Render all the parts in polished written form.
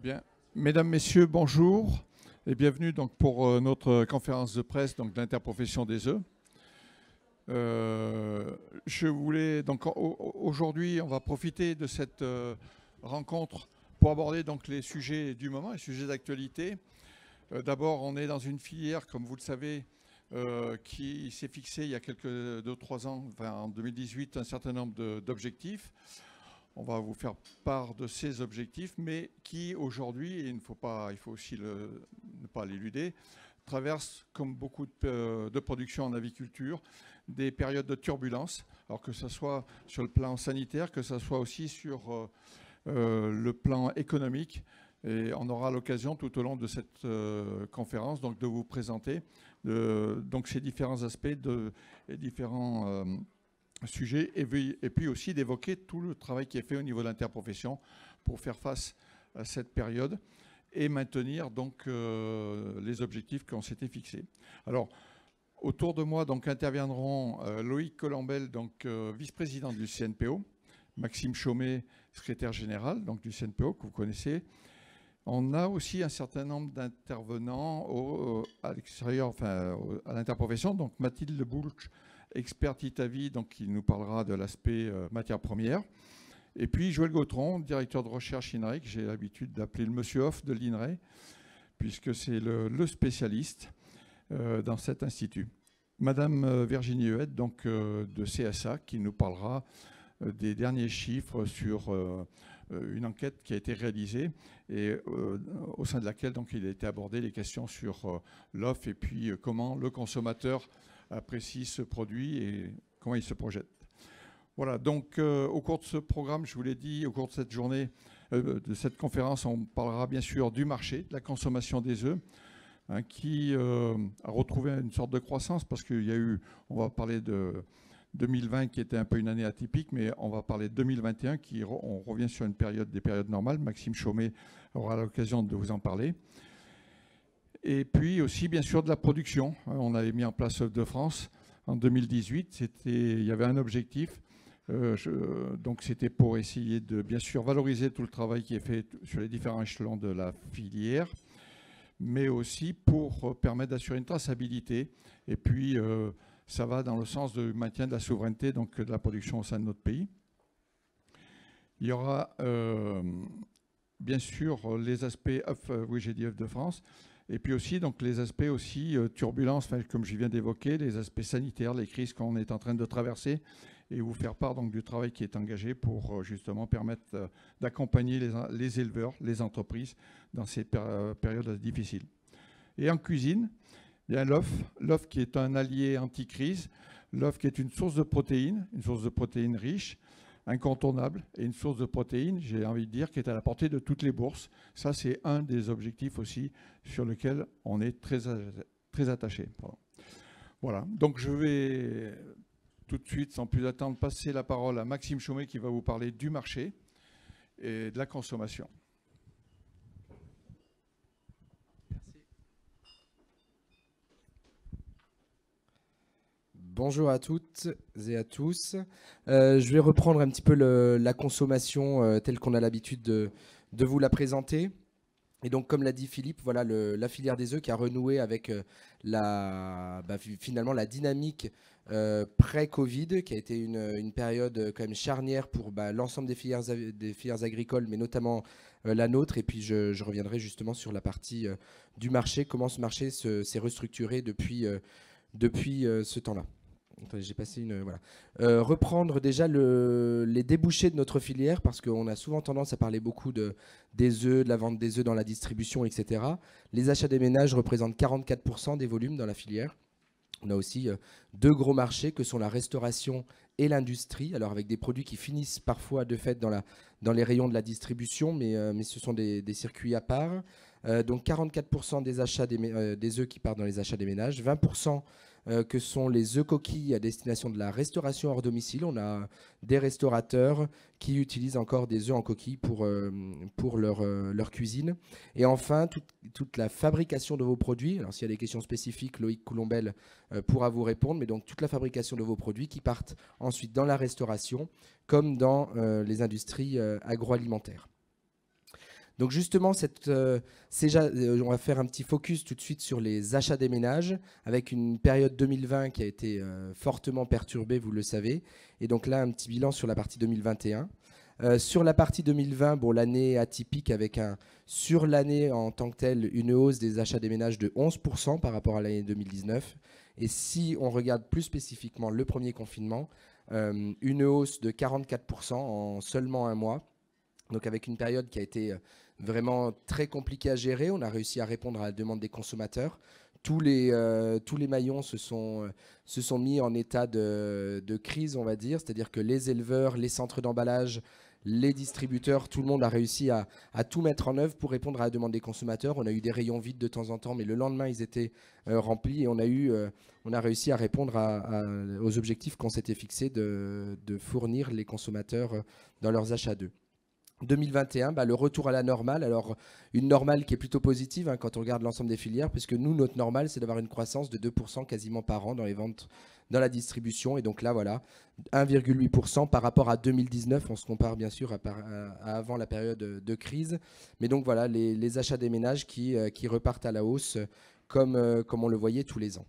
Bien. Mesdames, Messieurs, bonjour et bienvenue donc pour notre conférence de presse donc, de l'interprofession des œufs. Je voulais donc aujourd'hui, on va profiter de cette rencontre pour aborder donc les sujets du moment, les sujets d'actualité. D'abord, on est dans une filière, comme vous le savez, qui s'est fixée il y a quelques 2-3 ans, enfin, en 2018, un certain nombre d'objectifs. On va vous faire part de ces objectifs, mais qui aujourd'hui, et il faut aussi ne pas l'éluder, traversent, comme beaucoup de productions en aviculture, des périodes de turbulence, alors que ce soit sur le plan sanitaire, que ce soit aussi sur le plan économique. Et on aura l'occasion tout au long de cette conférence donc, de vous présenter donc, ces différents aspects, et différents sujet et puis aussi d'évoquer tout le travail qui est fait au niveau de l'interprofession pour faire face à cette période et maintenir donc les objectifs qu'on s'était fixés. Alors, autour de moi donc interviendront Loïc Colombel, donc vice-président du CNPO, Maxime Chaumet, secrétaire général donc du CNPO que vous connaissez. On a aussi un certain nombre d'intervenants à l'extérieur, enfin à l'interprofession, donc Mathilde Boulch, experte Itavi, donc qui nous parlera de l'aspect matière première. Et puis Joël Gautron, directeur de recherche INRAE, que j'ai l'habitude d'appeler le monsieur off de l'INRAE, puisque c'est le spécialiste dans cet institut. Madame Virginie Huette, donc de CSA, qui nous parlera des derniers chiffres sur une enquête qui a été réalisée et au sein de laquelle donc, il a été abordé les questions sur l'offre et puis comment le consommateur apprécie ce produit et comment il se projette. Voilà, donc au cours de ce programme, je vous l'ai dit, au cours de cette journée, de cette conférence, on parlera bien sûr du marché, de la consommation des œufs, hein, qui a retrouvé une sorte de croissance parce qu'il y a eu, on va parler de 2020 qui était un peu une année atypique, mais on va parler de 2021 on revient sur des périodes normales. Maxime Chaumet aura l'occasion de vous en parler. Et puis aussi, bien sûr, de la production. On avait mis en place œufs de France en 2018. Il y avait un objectif. Donc, c'était pour essayer de, bien sûr, valoriser tout le travail qui est fait sur les différents échelons de la filière, mais aussi pour permettre d'assurer une traçabilité. Et puis, ça va dans le sens du maintien de la souveraineté, donc de la production au sein de notre pays. Il y aura, bien sûr, les aspects œufs, oui, j'ai dit œufs de France. Et puis aussi donc, les aspects aussi turbulences, comme je viens d'évoquer, les aspects sanitaires, les crises qu'on est en train de traverser et vous faire part donc, du travail qui est engagé pour justement permettre d'accompagner les éleveurs, les entreprises dans ces périodes difficiles. Et en cuisine, il y a l'œuf qui est un allié anti-crise, l'œuf qui est une source de protéines riche, incontournable, et une source de protéines, j'ai envie de dire, qui est à la portée de toutes les bourses. Ça, c'est un des objectifs aussi sur lequel on est très attaché. Pardon. Voilà, donc je vais tout de suite, sans plus attendre, passer la parole à Maxime Chaumet qui va vous parler du marché et de la consommation. Bonjour à toutes et à tous. Je vais reprendre un petit peu la consommation telle qu'on a l'habitude de vous la présenter. Et donc, comme l'a dit Philippe, voilà la filière des œufs qui a renoué avec finalement la dynamique pré-Covid, qui a été une période quand même charnière pour l'ensemble des filières agricoles, mais notamment la nôtre. Et puis, je reviendrai justement sur la partie du marché, comment ce marché s'est restructuré depuis ce temps-là. J'ai passé reprendre déjà les débouchés de notre filière, parce qu'on a souvent tendance à parler beaucoup des œufs, de la vente des œufs dans la distribution, etc. Les achats des ménages représentent 44% des volumes dans la filière. On a aussi deux gros marchés que sont la restauration et l'industrie, alors avec des produits qui finissent parfois de fait dans les rayons de la distribution, mais ce sont des circuits à part. Donc 44% des achats des œufs qui partent dans les achats des ménages, 20% que sont les œufs coquilles à destination de la restauration hors domicile. On a des restaurateurs qui utilisent encore des œufs en coquille pour leur cuisine. Et enfin, toute la fabrication de vos produits. Alors s'il y a des questions spécifiques, Loïc Colombel pourra vous répondre, mais donc toute la fabrication de vos produits qui partent ensuite dans la restauration comme dans les industries agroalimentaires. Donc justement, on va faire un petit focus tout de suite sur les achats des ménages, avec une période 2020 qui a été fortement perturbée, vous le savez. Et donc là, un petit bilan sur la partie 2021. Sur la partie 2020, bon, l'année atypique avec sur l'année en tant que telle, une hausse des achats des ménages de 11% par rapport à l'année 2019. Et si on regarde plus spécifiquement le premier confinement, une hausse de 44% en seulement un mois. Donc avec une période qui a été vraiment très compliquée à gérer, on a réussi à répondre à la demande des consommateurs. Tous les maillons se sont mis en état de crise, on va dire, c'est-à-dire que les éleveurs, les centres d'emballage, les distributeurs, tout le monde a réussi à tout mettre en œuvre pour répondre à la demande des consommateurs. On a eu des rayons vides de temps en temps, mais le lendemain, ils étaient remplis et on a réussi à répondre aux objectifs qu'on s'était fixés de fournir les consommateurs dans leurs achats d'œufs. 2021, le retour à la normale. Alors, une normale qui est plutôt positive quand on regarde l'ensemble des filières, puisque nous, notre normale, c'est d'avoir une croissance de 2% quasiment par an dans les ventes, dans la distribution. Et donc là, voilà, 1,8% par rapport à 2019. On se compare bien sûr à avant la période de crise. Mais donc voilà, les achats des ménages qui repartent à la hausse comme on le voyait tous les ans.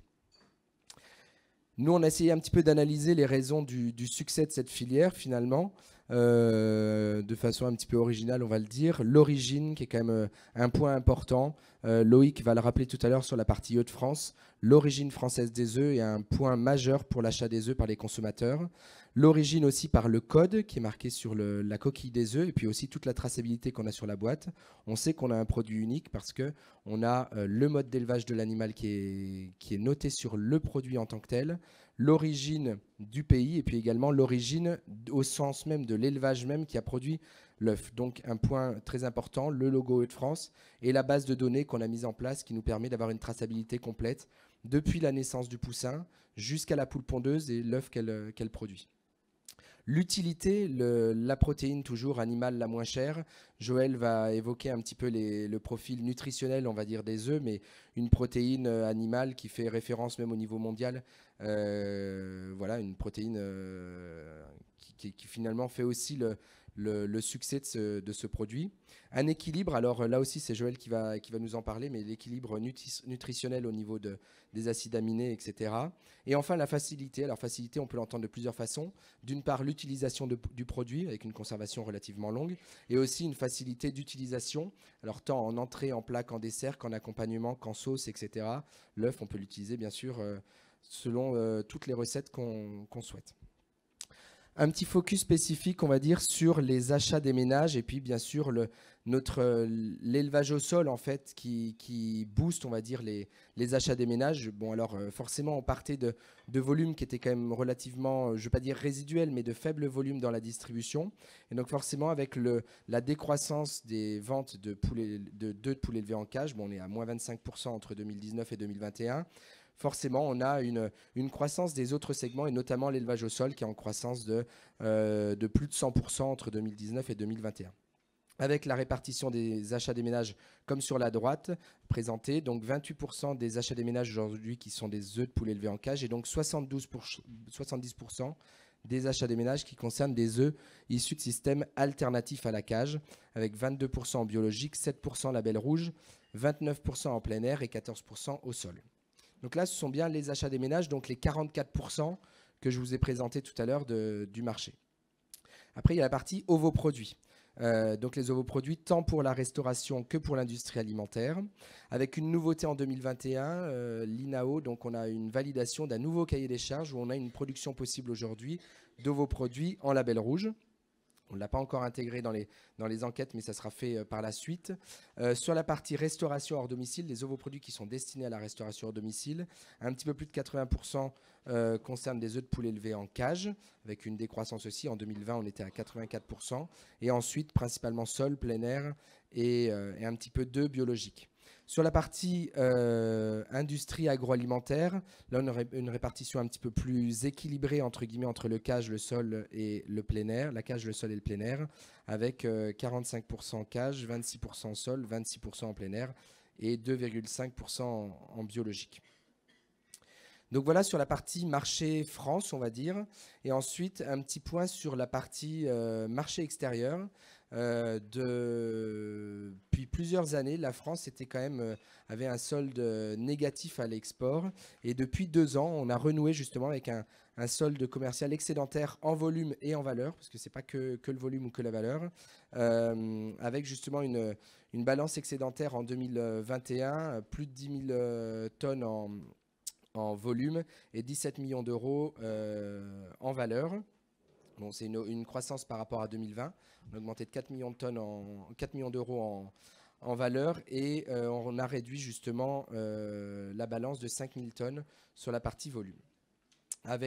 Nous, on a essayé un petit peu d'analyser les raisons du succès de cette filière, finalement, de façon un petit peu originale, on va le dire. L'origine, qui est quand même un point important. Loïc va le rappeler tout à l'heure sur la partie œufs de France. L'origine française des œufs est un point majeur pour l'achat des œufs par les consommateurs. L'origine aussi par le code qui est marqué sur la coquille des œufs et puis aussi toute la traçabilité qu'on a sur la boîte. On sait qu'on a un produit unique parce qu'on a le mode d'élevage de l'animal qui est noté sur le produit en tant que tel, l'origine du pays et puis également l'origine au sens même de l'élevage même qui a produit l'œuf. Donc un point très important, le logo œufs de France et la base de données qu'on a mise en place qui nous permet d'avoir une traçabilité complète depuis la naissance du poussin jusqu'à la poule pondeuse et l'œuf qu'elle produit. L'utilité, la protéine toujours animale la moins chère. Joël va évoquer un petit peu le profil nutritionnel, on va dire, des œufs, mais une protéine animale qui fait référence même au niveau mondial. Voilà, une protéine qui finalement fait aussi le succès de ce produit. Un équilibre, alors là aussi c'est Joël qui va nous en parler, mais l'équilibre nutritionnel au niveau des acides aminés, etc. Et enfin la facilité. Alors facilité, on peut l'entendre de plusieurs façons. D'une part, l'utilisation du produit avec une conservation relativement longue et aussi une facilité d'utilisation, alors tant en entrée, en plat, qu'en dessert, qu'en accompagnement, qu'en sauce, etc. L'œuf, on peut l'utiliser bien sûr selon toutes les recettes qu'on souhaite. Un petit focus spécifique, on va dire, sur les achats des ménages et puis bien sûr l'élevage au sol en fait qui booste, on va dire, les achats des ménages. Bon alors forcément on partait de volumes qui étaient quand même relativement, je ne vais pas dire résiduels, mais de faibles volumes dans la distribution. Et donc forcément avec la décroissance des ventes d'œufs de poulet élevés en cage, bon, on est à moins 25% entre 2019 et 2021. Forcément, on a une croissance des autres segments, et notamment l'élevage au sol, qui est en croissance de plus de 100% entre 2019 et 2021. Avec la répartition des achats des ménages, comme sur la droite, présentée, donc 28% des achats des ménages aujourd'hui qui sont des œufs de poulet élevés en cage, et donc 70% des achats des ménages qui concernent des œufs issus de systèmes alternatifs à la cage, avec 22% en biologique, 7% label rouge, 29% en plein air et 14% au sol. Donc là, ce sont bien les achats des ménages, donc les 44% que je vous ai présentés tout à l'heure du marché. Après, il y a la partie ovoproduits. Donc les ovoproduits, tant pour la restauration que pour l'industrie alimentaire. Avec une nouveauté en 2021, l'INAO, donc on a une validation d'un nouveau cahier des charges où on a une production possible aujourd'hui d'ovoproduits en label rouge. On ne l'a pas encore intégré dans les enquêtes, mais ça sera fait par la suite. Sur la partie restauration hors domicile, les ovoproduits qui sont destinés à la restauration hors domicile, un petit peu plus de 80% concernent des œufs de poulet élevés en cage, avec une décroissance aussi. En 2020, on était à 84%. Et ensuite, principalement sol, plein air et un petit peu d'œufs biologiques. Sur la partie industrie agroalimentaire, là on aurait une répartition un petit peu plus équilibrée entre guillemets entre le cage, le sol et le plein air, la cage, le sol et le plein air, avec 45% cage, 26% sol, 26% en plein air et 2,5% en biologique. Donc voilà sur la partie marché France, on va dire. Et ensuite, un petit point sur la partie marché extérieur. Depuis plusieurs années, la France avait un solde négatif à l'export. Et depuis 2 ans, on a renoué justement avec un solde commercial excédentaire en volume et en valeur, parce que ce n'est pas que le volume ou que la valeur, avec justement une balance excédentaire en 2021, plus de 10 000 tonnes en volume et 17 millions d'euros en valeur. Bon, c'est une croissance par rapport à 2020. On a augmenté de 4 millions de tonnes 4 millions d'euros en valeur et on a réduit justement la balance de 5 000 tonnes sur la partie volume.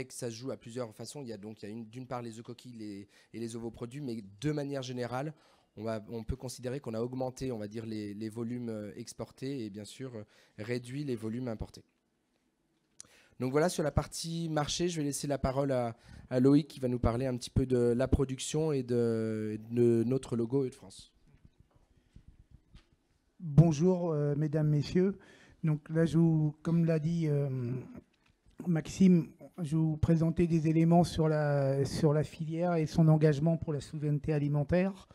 Ça se joue à plusieurs façons. Il y a d'une part les œufs coquilles et les ovoproduits, mais de manière générale, on peut considérer qu'on a augmenté, on va dire, les volumes exportés et bien sûr réduit les volumes importés. Donc voilà, sur la partie marché, je vais laisser la parole à Loïc qui va nous parler un petit peu de la production et de notre logo œufs-de-France. Bonjour mesdames, messieurs. Donc là, comme l'a dit Maxime, je vais vous présenter des éléments sur la filière et son engagement pour la souveraineté alimentaire.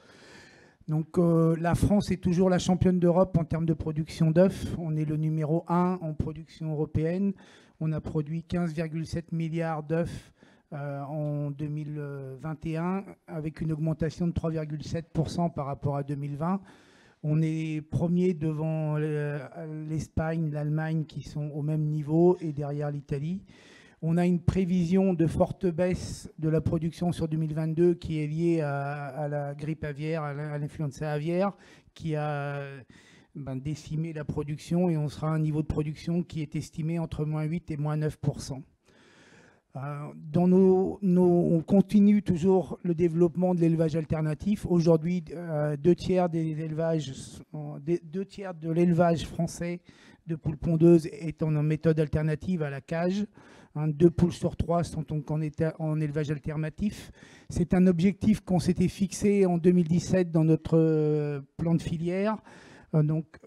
Donc la France est toujours la championne d'Europe en termes de production d'œufs. On est le numéro 1 en production européenne. On a produit 15,7 milliards d'œufs en 2021 avec une augmentation de 3,7% par rapport à 2020. On est premier devant l'Espagne, l'Allemagne qui sont au même niveau et derrière l'Italie. On a une prévision de forte baisse de la production sur 2022 qui est liée à la grippe aviaire, à l'influenza aviaire, qui a décimé la production et on sera à un niveau de production qui est estimé entre -8 et -9%. On continue toujours le développement de l'élevage alternatif. Aujourd'hui, 2 tiers de l'élevage français de poules pondeuses est en méthode alternative à la cage. 2 poules sur 3 sont donc en élevage alternatif. C'est un objectif qu'on s'était fixé en 2017 dans notre plan de filière, donc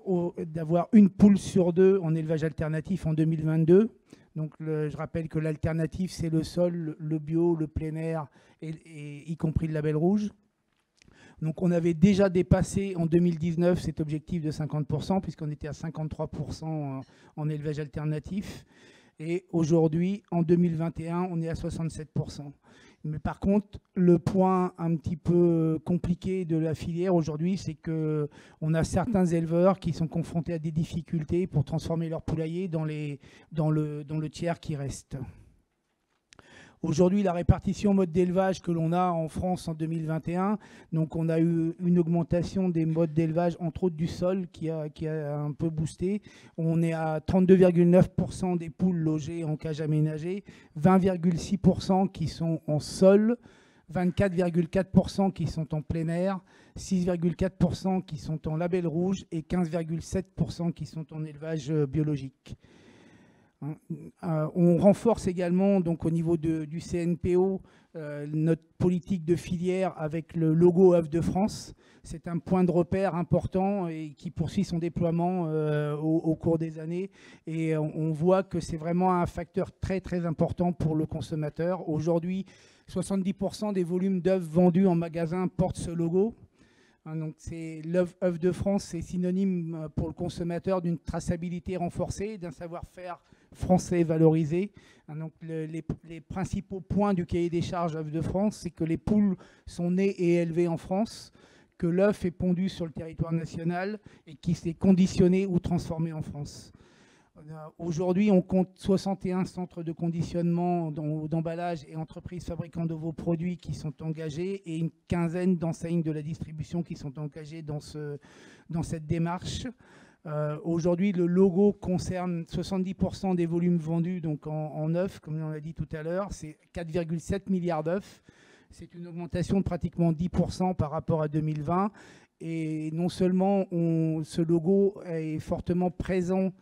d'avoir 1 poule sur 2 en élevage alternatif en 2022. Donc je rappelle que l'alternative, c'est le sol, le bio, le plein air, et y compris le label rouge. Donc on avait déjà dépassé en 2019 cet objectif de 50%, puisqu'on était à 53% en élevage alternatif. Et aujourd'hui, en 2021, on est à 67%. Mais par contre, le point un petit peu compliqué de la filière aujourd'hui, c'est qu'on a certains éleveurs qui sont confrontés à des difficultés pour transformer leur poulailler dans le tiers qui reste. Aujourd'hui, la répartition mode d'élevage que l'on a en France en 2021, donc on a eu une augmentation des modes d'élevage, entre autres du sol, qui a un peu boosté. On est à 32,9% des poules logées en cage aménagée, 20,6% qui sont en sol, 24,4% qui sont en plein air, 6,4% qui sont en label rouge et 15,7% qui sont en élevage biologique. On renforce également donc, au niveau du CNPO notre politique de filière avec le logo œufs de France. C'est un point de repère important et qui poursuit son déploiement au cours des années. Et on voit que c'est vraiment un facteur très très important pour le consommateur. Aujourd'hui, 70% des volumes d'œufs vendus en magasin portent ce logo. Donc l'œuf de France, c'est synonyme pour le consommateur d'une traçabilité renforcée, d'un savoir-faire français valorisé. Donc les principaux points du cahier des charges œufs de France, c'est que les poules sont nées et élevées en France, que l'œuf est pondu sur le territoire national et qui s'est conditionné ou transformé en France. Aujourd'hui, on compte 61 centres de conditionnement d'emballage et entreprises fabricants de vos produits qui sont engagés et une quinzaine d'enseignes de la distribution qui sont engagées dans cette démarche. Aujourd'hui, le logo concerne 70% des volumes vendus donc en œufs, comme on l'a dit tout à l'heure. C'est 4,7 milliards d'œufs. C'est une augmentation de pratiquement 10% par rapport à 2020. Et non seulement ce logo est fortement présent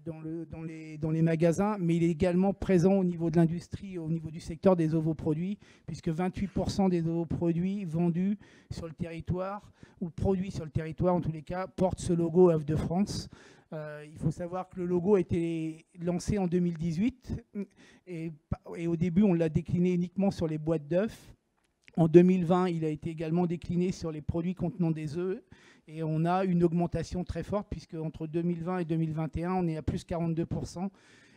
dans les magasins, mais il est également présent au niveau de l'industrie, au niveau du secteur des ovoproduits, puisque 28% des ovoproduits vendus sur le territoire, ou produits sur le territoire en tous les cas, portent ce logo œufs de France. Il faut savoir que le logo a été lancé en 2018, et au début on l'a décliné uniquement sur les boîtes d'œufs. En 2020, il a été également décliné sur les produits contenant des œufs. Et on a une augmentation très forte, puisque entre 2020 et 2021, on est à plus 42%.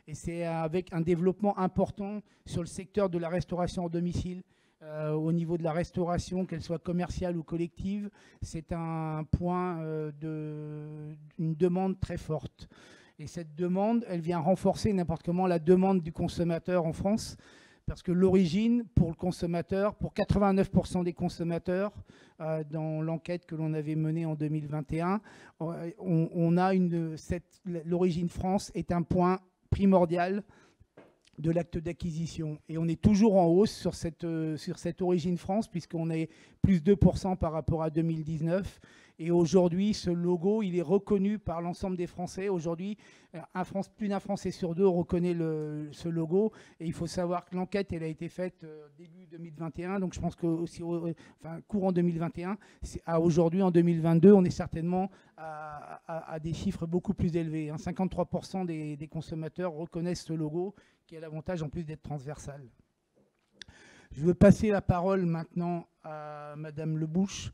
Et c'est avec un développement important sur le secteur de la restauration en domicile. Au niveau de la restauration, qu'elle soit commerciale ou collective, c'est un point d'une demande très forte. Et cette demande, elle vient renforcer n'importe comment la demande du consommateur en France, parce que l'origine pour le consommateur, pour 89% des consommateurs, dans l'enquête que l'on avait menée en 2021, l'origine France est un point primordial de l'acte d'acquisition. Et on est toujours en hausse sur cette origine France, puisqu'on est plus 2% par rapport à 2019. Et aujourd'hui, ce logo, il est reconnu par l'ensemble des Français. Aujourd'hui, plus d'un Français sur deux reconnaît ce logo. Et il faut savoir que l'enquête, elle a été faite début 2021. Donc je pense que courant 2021, à aujourd'hui, en 2022, on est certainement à des chiffres beaucoup plus élevés. 53% des consommateurs reconnaissent ce logo, qui a l'avantage en plus d'être transversal. Je veux passer la parole maintenant à Madame Lebouche,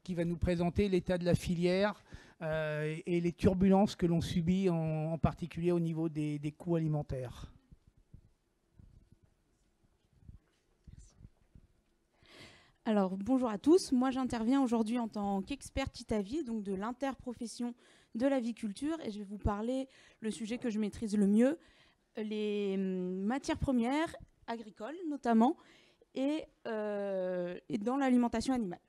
qui va nous présenter l'état de la filière et les turbulences que l'on subit, en particulier au niveau des coûts alimentaires. Alors, bonjour à tous. Moi, j'interviens aujourd'hui en tant qu'experte ITAVI, donc de l'interprofession de l'aviculture, et je vais vous parler le sujet que je maîtrise le mieux, les matières premières agricoles notamment, et dans l'alimentation animale.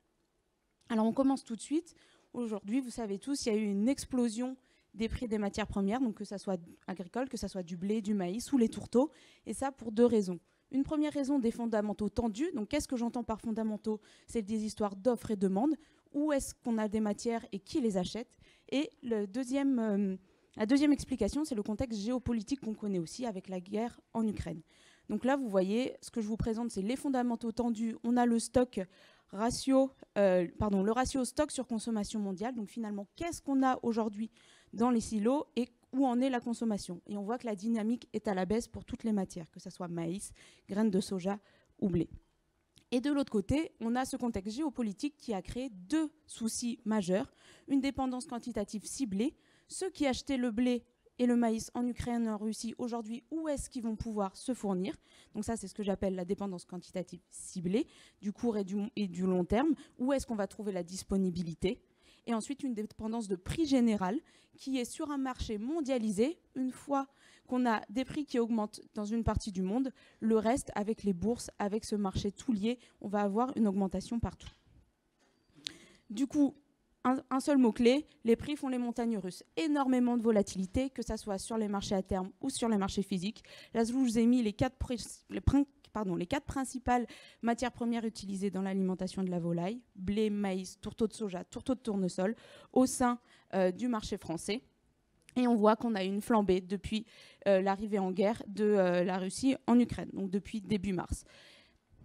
Alors on commence tout de suite. Aujourd'hui, vous savez tous, il y a eu une explosion des prix des matières premières, donc que ça soit agricole, que ça soit du blé, du maïs ou les tourteaux, et ça pour deux raisons. Une première raison, des fondamentaux tendus. Donc qu'est-ce que j'entends par fondamentaux? C'est des histoires d'offres et demandes. Où est-ce qu'on a des matières et qui les achète? Et la deuxième explication, c'est le contexte géopolitique qu'on connaît aussi avec la guerre en Ukraine. Donc là, vous voyez, ce que je vous présente, c'est les fondamentaux tendus. On a le ratio stock sur consommation mondiale. Donc finalement, qu'est-ce qu'on a aujourd'hui dans les silos et où en est la consommation? Et on voit que la dynamique est à la baisse pour toutes les matières, que ce soit maïs, graines de soja ou blé. Et de l'autre côté, on a ce contexte géopolitique qui a créé deux soucis majeurs. Une dépendance quantitative ciblée. Ceux qui achetaient le blé et le maïs en Ukraine et en Russie, aujourd'hui, où est-ce qu'ils vont pouvoir se fournir? Donc ça, c'est ce que j'appelle la dépendance quantitative ciblée, du court et du long terme. Où est-ce qu'on va trouver la disponibilité? Et ensuite, une dépendance de prix général qui est sur un marché mondialisé. Une fois qu'on a des prix qui augmentent dans une partie du monde, le reste, avec les bourses, avec ce marché tout lié, on va avoir une augmentation partout. Du coup, un seul mot-clé, les prix font les montagnes russes. Énormément de volatilité, que ce soit sur les marchés à terme ou sur les marchés physiques. Là, je vous ai mis les quatre principales matières premières utilisées dans l'alimentation de la volaille: blé, maïs, tourteaux de soja, tourteaux de tournesol, au sein du marché français. Et on voit qu'on a une flambée depuis l'arrivée en guerre de la Russie en Ukraine, donc depuis début mars.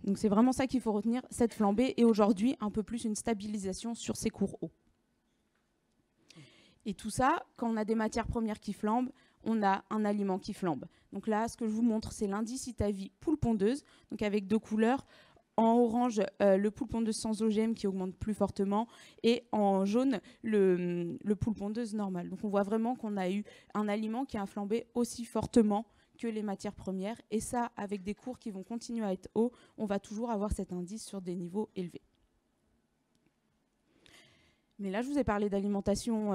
Donc c'est vraiment ça qu'il faut retenir, cette flambée, et aujourd'hui un peu plus une stabilisation sur ces cours hauts. Et tout ça, quand on a des matières premières qui flambent, on a un aliment qui flambe. Donc là, ce que je vous montre, c'est l'indice ITAVI poule pondeuse, donc avec deux couleurs. En orange, le poule pondeuse sans OGM qui augmente plus fortement, et en jaune, le poule pondeuse normal. Donc on voit vraiment qu'on a eu un aliment qui a flambé aussi fortement que les matières premières. Et ça, avec des cours qui vont continuer à être hauts, on va toujours avoir cet indice sur des niveaux élevés. Mais là, je vous ai parlé d'alimentation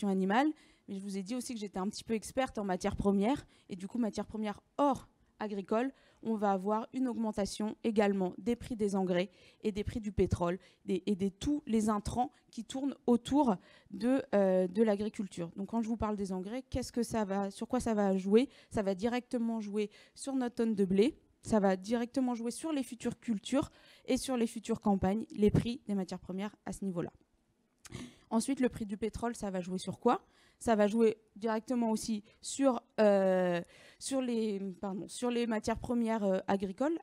animale, mais je vous ai dit aussi que j'étais un petit peu experte en matières premières. Et du coup, matières premières hors agricole, on va avoir une augmentation également des prix des engrais et des prix du pétrole et de tous les intrants qui tournent autour de l'agriculture. Donc quand je vous parle des engrais, sur quoi ça va jouer? Ça va directement jouer sur notre tonne de blé, ça va directement jouer sur les futures cultures et sur les futures campagnes, les prix des matières premières à ce niveau-là. Ensuite, le prix du pétrole, ça va jouer sur quoi? Ça va jouer directement aussi sur les matières premières agricoles.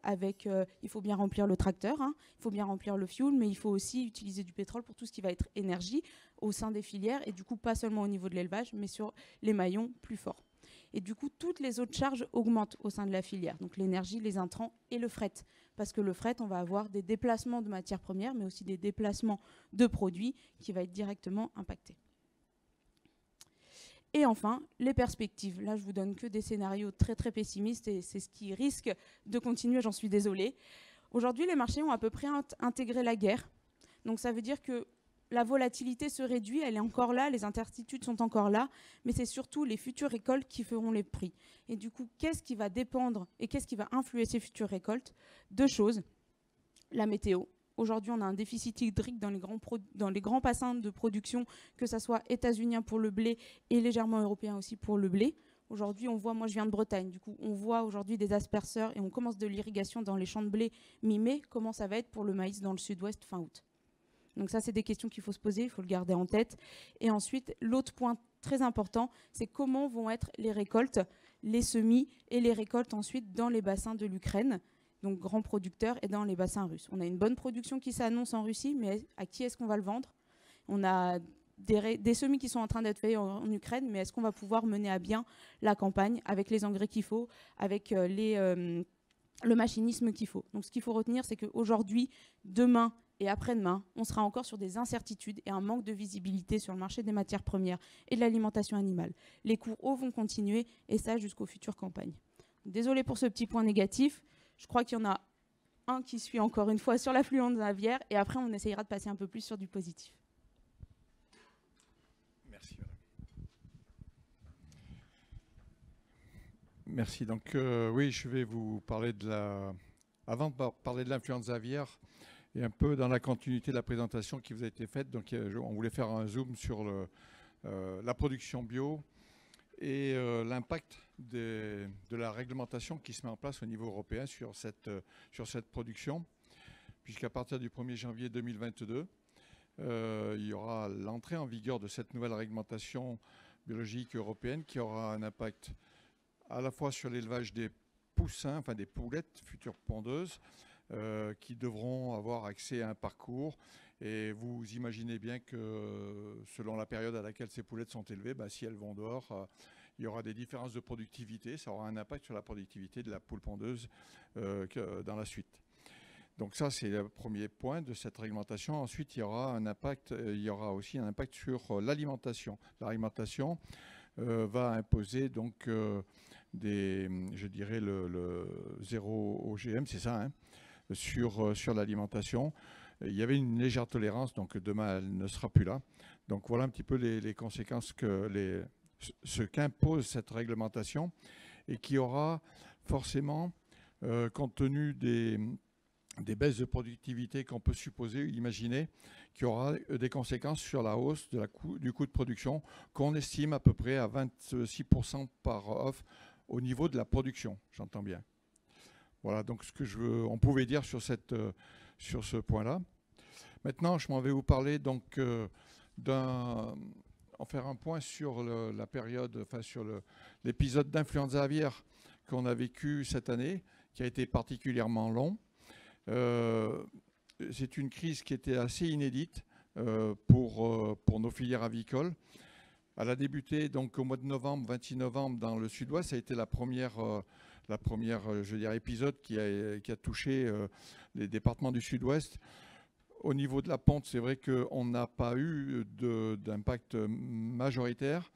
Il faut bien remplir le tracteur, hein, il faut bien remplir le fuel, mais il faut aussi utiliser du pétrole pour tout ce qui va être énergie au sein des filières, et du coup pas seulement au niveau de l'élevage, mais sur les maillons plus forts. Et du coup, toutes les autres charges augmentent au sein de la filière. Donc l'énergie, les intrants et le fret. Parce que le fret, on va avoir des déplacements de matières premières, mais aussi des déplacements de produits qui va être directement impacté. Et enfin, les perspectives. Là, je vous donne que des scénarios très très pessimistes et c'est ce qui risque de continuer, j'en suis désolée. Aujourd'hui, les marchés ont à peu près intégré la guerre. Donc ça veut dire que la volatilité se réduit, elle est encore là, les incertitudes sont encore là, mais c'est surtout les futures récoltes qui feront les prix. Et du coup, qu'est-ce qui va dépendre et qu'est-ce qui va influer ces futures récoltes? Deux choses. La météo. Aujourd'hui, on a un déficit hydrique dans les grands bassins de production, que ce soit états-unien pour le blé et légèrement européen aussi pour le blé. Aujourd'hui, on voit, moi je viens de Bretagne, du coup, on voit aujourd'hui des asperceurs et on commence de l'irrigation dans les champs de blé mi-mai. Comment ça va être pour le maïs dans le sud-ouest fin août? Donc ça, c'est des questions qu'il faut se poser, il faut le garder en tête. Et ensuite, l'autre point très important, c'est comment vont être les récoltes, les semis et les récoltes ensuite dans les bassins de l'Ukraine, donc grands producteurs, et dans les bassins russes. On a une bonne production qui s'annonce en Russie, mais à qui est-ce qu'on va le vendre? On a des semis qui sont en train d'être faits en Ukraine, mais est-ce qu'on va pouvoir mener à bien la campagne avec les engrais qu'il faut, avec le machinisme qu'il faut? Donc ce qu'il faut retenir, c'est qu'aujourd'hui, demain et après-demain, on sera encore sur des incertitudes et un manque de visibilité sur le marché des matières premières et de l'alimentation animale. Les cours hauts vont continuer, et ça jusqu'aux futures campagnes. Désolée pour ce petit point négatif. Je crois qu'il y en a un qui suit encore une fois sur l'affluence aviaire, et après on essayera de passer un peu plus sur du positif. Merci. Merci. Donc oui, je vais vous parler avant de parler de l'influence aviaire, et un peu dans la continuité de la présentation qui vous a été faite. Donc on voulait faire un zoom sur la production bio et l'impact de la réglementation qui se met en place au niveau européen sur cette production, puisqu'à partir du 1er janvier 2022, il y aura l'entrée en vigueur de cette nouvelle réglementation biologique européenne qui aura un impact à la fois sur l'élevage des poussins, enfin des poulettes futures pondeuses, qui devront avoir accès à un parcours. Et vous imaginez bien que selon la période à laquelle ces poulettes sont élevées, si elles vont dehors, il y aura des différences de productivité. Ça aura un impact sur la productivité de la poule pondeuse dans la suite. Donc ça, c'est le premier point de cette réglementation. Ensuite, il y aura aussi un impact sur l'alimentation. L'alimentation va imposer donc je dirais le zéro OGM, c'est ça, hein, sur l'alimentation. Il y avait une légère tolérance, donc demain elle ne sera plus là. Donc voilà un petit peu les conséquences ce qu'impose cette réglementation, et qui aura forcément, compte tenu des baisses de productivité qu'on peut supposer, imaginer, qu'il y aura des conséquences sur la hausse du coût de production, qu'on estime à peu près à 26% par off au niveau de la production, j'entends bien. Voilà donc ce que on pouvait dire sur ce point-là. Maintenant, je m'en vais vous parler donc en faire un point sur la période, enfin sur l'épisode d'influenza aviaire qu'on a vécu cette année, qui a été particulièrement long. C'est une crise qui était assez inédite pour nos filières avicoles. Elle a débuté donc au mois de novembre, 26 novembre, dans le sud-ouest. Ça a été la première je veux dire, épisode qui a touché les départements du sud-ouest. Au niveau de la ponte, c'est vrai qu'on n'a pas eu d'impact majoritaire,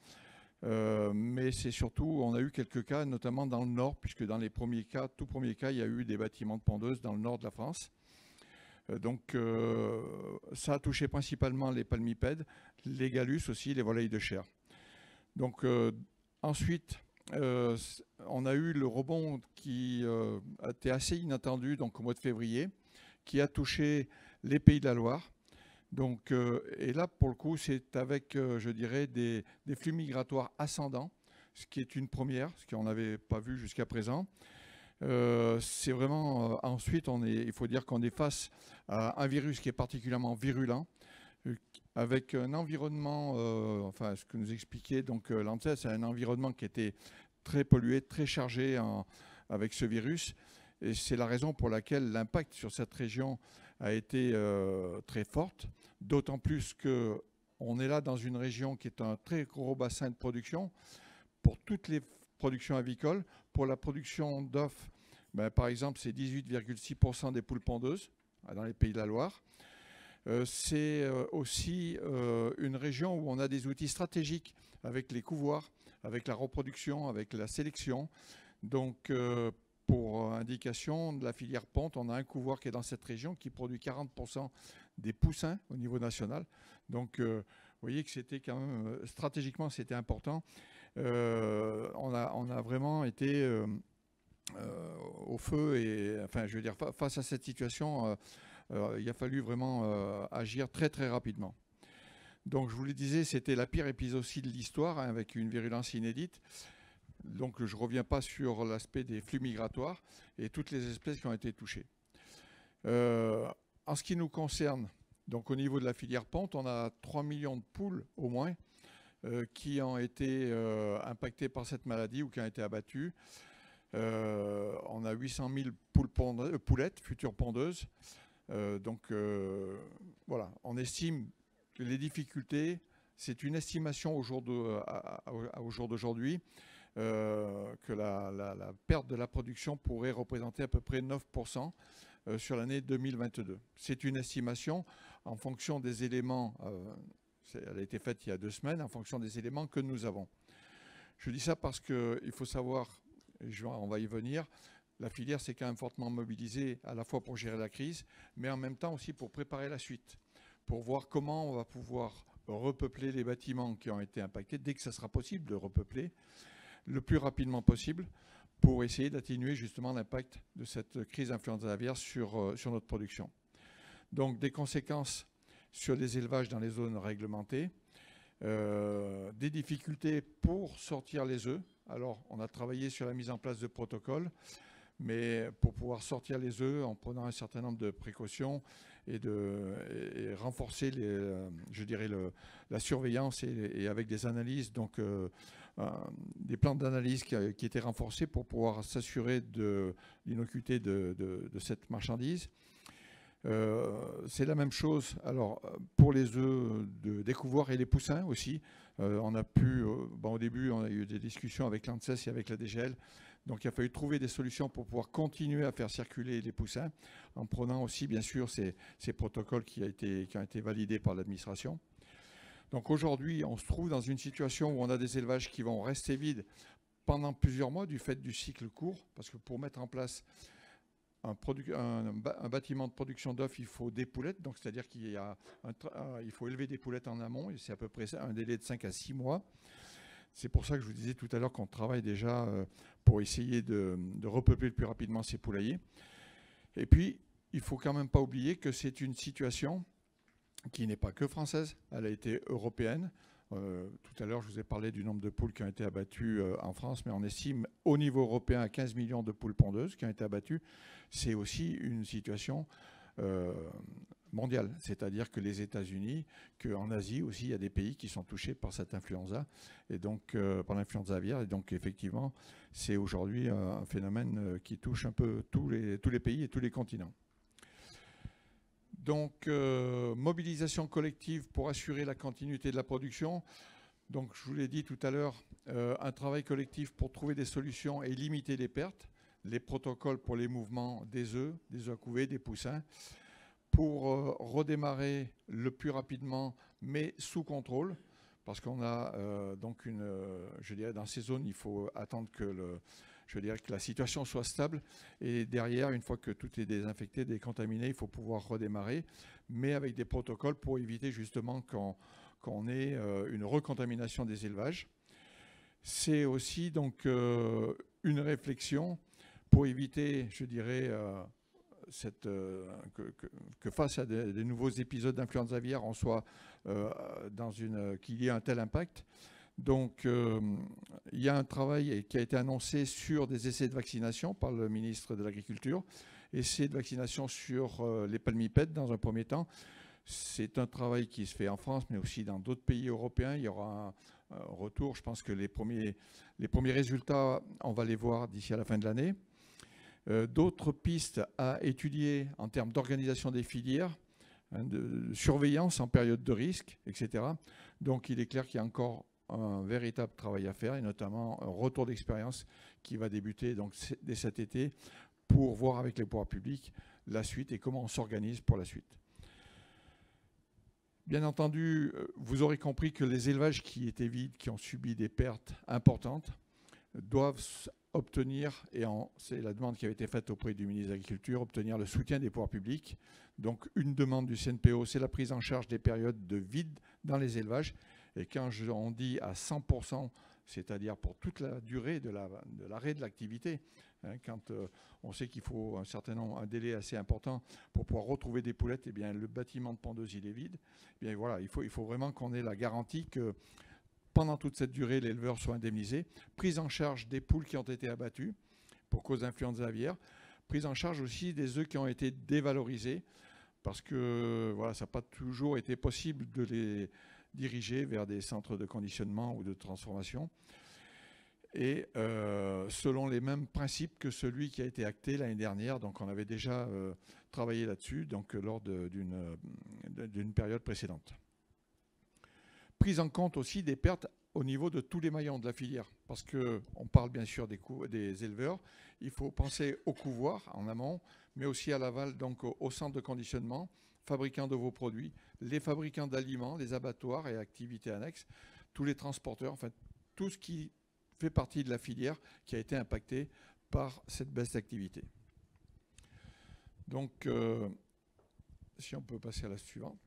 mais c'est surtout, on a eu quelques cas, notamment dans le nord, puisque dans les tout premiers cas, il y a eu des bâtiments de pondeuses dans le nord de la France. Donc ça a touché principalement les palmipèdes, les galus aussi, les volailles de chair. Donc ensuite, on a eu le rebond qui a été assez inattendu, donc au mois de février, qui a touché les Pays de la Loire. Donc, et là, pour le coup, c'est avec, je dirais, des flux migratoires ascendants, ce qui est une première, ce qu'on n'avait pas vu jusqu'à présent. C'est vraiment, ensuite, il faut dire qu'on est face à un virus qui est particulièrement virulent, avec un environnement, enfin, ce que nous expliquait donc l'ANSES, c'est un environnement qui était très pollué, très chargé avec ce virus. Et c'est la raison pour laquelle l'impact sur cette région a été très forte, d'autant plus qu'on est là dans une région qui est un très gros bassin de production pour toutes les production avicole. Pour la production d'œufs, par exemple, c'est 18,6% des poules pondeuses dans les Pays de la Loire. C'est aussi une région où on a des outils stratégiques avec les couvoirs, avec la reproduction, avec la sélection. Donc, pour indication de la filière ponte, on a un couvoir qui est dans cette région qui produit 40% des poussins au niveau national. Donc, vous voyez que c'était quand même, stratégiquement, c'était important. On a vraiment été au feu et, enfin, je veux dire, face à cette situation, il a fallu vraiment agir très, très rapidement. Donc, je vous le disais, c'était la pire épisodie de l'histoire, hein, avec une virulence inédite. Donc, je ne reviens pas sur l'aspect des flux migratoires et toutes les espèces qui ont été touchées. En ce qui nous concerne, donc au niveau de la filière ponte, on a 3 millions de poules au moins qui ont été impactées par cette maladie ou qui ont été abattues. On a 800 000 poulettes, futures pondeuses. Voilà, on estime que les difficultés, c'est une estimation au jour d'aujourd'hui, que la perte de la production pourrait représenter à peu près 9% sur l'année 2022. C'est une estimation en fonction des éléments, elle a été faite il y a 2 semaines, en fonction des éléments que nous avons. Je dis ça parce qu'il faut savoir, on va y venir, la filière s'est quand même fortement mobilisée à la fois pour gérer la crise, mais en même temps aussi pour préparer la suite, pour voir comment on va pouvoir repeupler les bâtiments qui ont été impactés, dès que ça sera possible de repeupler, le plus rapidement possible, pour essayer d'atténuer justement l'impact de cette crise d'influenza aviaire sur notre production. Donc des conséquences sur les élevages dans les zones réglementées, des difficultés pour sortir les œufs. Alors on a travaillé sur la mise en place de protocoles, mais pour pouvoir sortir les œufs en prenant un certain nombre de précautions et renforcer la surveillance et avec des analyses, donc des plans d'analyse qui étaient renforcés pour pouvoir s'assurer de l'innocuité de cette marchandise. C'est la même chose alors, pour les œufs des couvoirs et les poussins aussi. On a pu, au début, on a eu des discussions avec l'ANSES et avec la DGL. Donc il a fallu trouver des solutions pour pouvoir continuer à faire circuler les poussins, en prenant aussi, bien sûr, ces protocoles qui ont été validés par l'administration. Donc aujourd'hui, on se trouve dans une situation où on a des élevages qui vont rester vides pendant plusieurs mois du fait du cycle court, parce que pour mettre en place un bâtiment de production d'œufs, il faut des poulettes, donc c'est-à-dire qu'il faut élever des poulettes en amont, et c'est à peu près un délai de 5 à 6 mois. C'est pour ça que je vous disais tout à l'heure qu'on travaille déjà pour essayer de repeupler le plus rapidement ces poulaillers. Et puis, il ne faut quand même pas oublier que c'est une situation qui n'est pas que française, elle a été européenne. Tout à l'heure, je vous ai parlé du nombre de poules qui ont été abattues en France, mais on estime au niveau européen à 15 millions de poules pondeuses qui ont été abattues. C'est aussi une situation mondiale, c'est-à-dire que les États-Unis, qu'en Asie aussi, il y a des pays qui sont touchés par cette influenza, et donc par l'influenza aviaire, et donc effectivement, c'est aujourd'hui un phénomène qui touche un peu tous les pays et tous les continents. Donc, mobilisation collective pour assurer la continuité de la production. Donc, je vous l'ai dit tout à l'heure, un travail collectif pour trouver des solutions et limiter les pertes, les protocoles pour les mouvements des œufs à couver, des poussins, pour redémarrer le plus rapidement, mais sous contrôle, parce qu'on a donc je dirais, dans ces zones, il faut attendre que la situation soit stable, et derrière, une fois que tout est désinfecté, décontaminé, il faut pouvoir redémarrer, mais avec des protocoles pour éviter justement qu'on ait une recontamination des élevages. C'est aussi donc une réflexion pour éviter, je dirais, que face à des nouveaux épisodes d'influenza aviaire, on soit qu'il y ait un tel impact. Donc, il y a un travail qui a été annoncé sur des essais de vaccination par le ministre de l'Agriculture, essais de vaccination sur les palmipèdes dans un premier temps. C'est un travail qui se fait en France, mais aussi dans d'autres pays européens. Il y aura un retour. Je pense que les premiers résultats, on va les voir d'ici à la fin de l'année. D'autres pistes à étudier en termes d'organisation des filières, de surveillance en période de risque, etc. Donc il est clair qu'il y a encore un véritable travail à faire, et notamment un retour d'expérience qui va débuter donc dès cet été pour voir avec les pouvoirs publics la suite et comment on s'organise pour la suite. Bien entendu, vous aurez compris que les élevages qui étaient vides, qui ont subi des pertes importantes, doivent obtenir, et c'est la demande qui avait été faite auprès du ministre de l'Agriculture, obtenir le soutien des pouvoirs publics. Donc une demande du CNPO, c'est la prise en charge des périodes de vide dans les élevages. Et quand on dit à 100%, c'est-à-dire pour toute la durée de l'arrêt de l'activité, hein, quand on sait qu'il faut un délai assez important pour pouvoir retrouver des poulettes, eh bien, le bâtiment de pondeuse il est vide. Eh bien, voilà, il faut vraiment qu'on ait la garantie que pendant toute cette durée, l'éleveur soit indemnisé. Prise en charge des poules qui ont été abattues pour cause d'influenza aviaire. Prise en charge aussi des œufs qui ont été dévalorisés parce que voilà, ça n'a pas toujours été possible de les diriger vers des centres de conditionnement ou de transformation. Et selon les mêmes principes que celui qui a été acté l'année dernière. Donc on avait déjà travaillé là-dessus donc, lors d'une période précédente. Prise en compte aussi des pertes au niveau de tous les maillons de la filière. Parce qu'on parle bien sûr des éleveurs. Il faut penser au couvoir en amont, mais aussi à l'aval, donc au centre de conditionnement, fabricants de vos produits, les fabricants d'aliments, les abattoirs et activités annexes, tous les transporteurs, enfin tout ce qui fait partie de la filière qui a été impacté par cette baisse d'activité. Donc, si on peut passer à la suivante.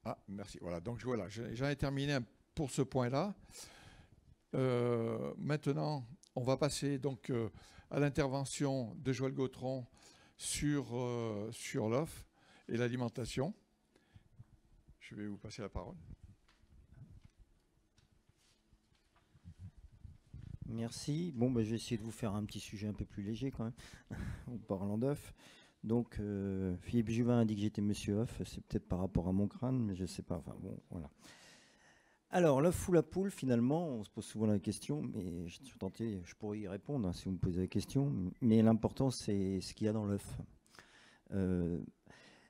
Ah, merci. Voilà, donc voilà, j'en ai terminé pour ce point-là. Maintenant, on va passer donc à l'intervention de Joël Gautron sur l'œuf et l'alimentation. Je vais vous passer la parole. Merci. Bon, je vais essayer de vous faire un petit sujet un peu plus léger quand même, en parlant d'œuf. Donc, Philippe Juvin a dit que j'étais monsieur œuf. C'est peut-être par rapport à mon crâne, mais je ne sais pas. Enfin, bon, voilà. Alors, l'œuf ou la poule, finalement, on se pose souvent la question, mais je suis tenté, je pourrais y répondre hein, si vous me posez la question. Mais l'important, c'est ce qu'il y a dans l'œuf.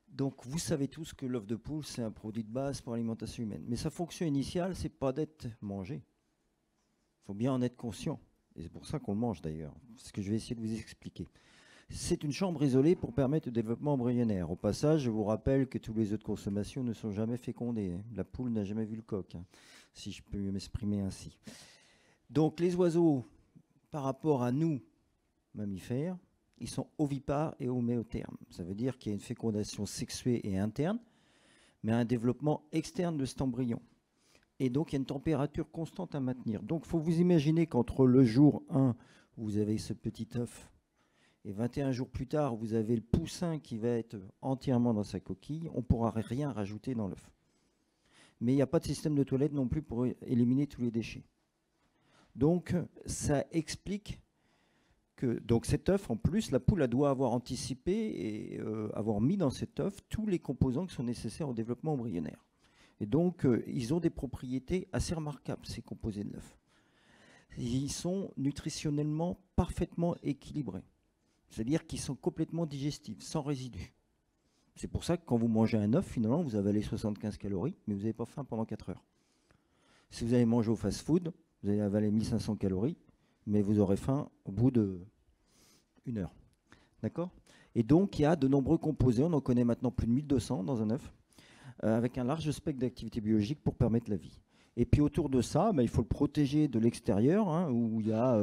Donc, vous savez tous que l'œuf de poule, c'est un produit de base pour l'alimentation humaine. Mais sa fonction initiale, c'est pas d'être mangé. Il faut bien en être conscient. Et c'est pour ça qu'on le mange d'ailleurs. C'est ce que je vais essayer de vous expliquer. C'est une chambre isolée pour permettre le développement embryonnaire. Au passage, je vous rappelle que tous les œufs de consommation ne sont jamais fécondés. La poule n'a jamais vu le coq, hein, si je peux m'exprimer ainsi. Donc les oiseaux, par rapport à nous, mammifères, ils sont ovipares et homéothermes. Ça veut dire qu'il y a une fécondation sexuée et interne, mais un développement externe de cet embryon. Et donc il y a une température constante à maintenir. Donc il faut vous imaginer qu'entre le jour 1, où vous avez ce petit œuf, et 21 jours plus tard, vous avez le poussin qui va être entièrement dans sa coquille, on ne pourra rien rajouter dans l'œuf. Mais il n'y a pas de système de toilette non plus pour éliminer tous les déchets. Donc, ça explique que donc cet œuf, en plus, la poule elle doit avoir anticipé et avoir mis dans cet œuf tous les composants qui sont nécessaires au développement embryonnaire. Et donc, ils ont des propriétés assez remarquables, ces composés de l'œuf. Ils sont nutritionnellement parfaitement équilibrés. C'est-à-dire qu'ils sont complètement digestifs, sans résidus. C'est pour ça que quand vous mangez un œuf, finalement, vous avalez 75 calories, mais vous n'avez pas faim pendant 4 heures. Si vous allez manger au fast-food, vous allez avaler 1500 calories, mais vous aurez faim au bout de 1 heure. D'accord ? Et donc, il y a de nombreux composés, on en connaît maintenant plus de 1200 dans un œuf, avec un large spectre d'activité biologique pour permettre la vie. Et puis autour de ça, il faut le protéger de l'extérieur, hein, où il y a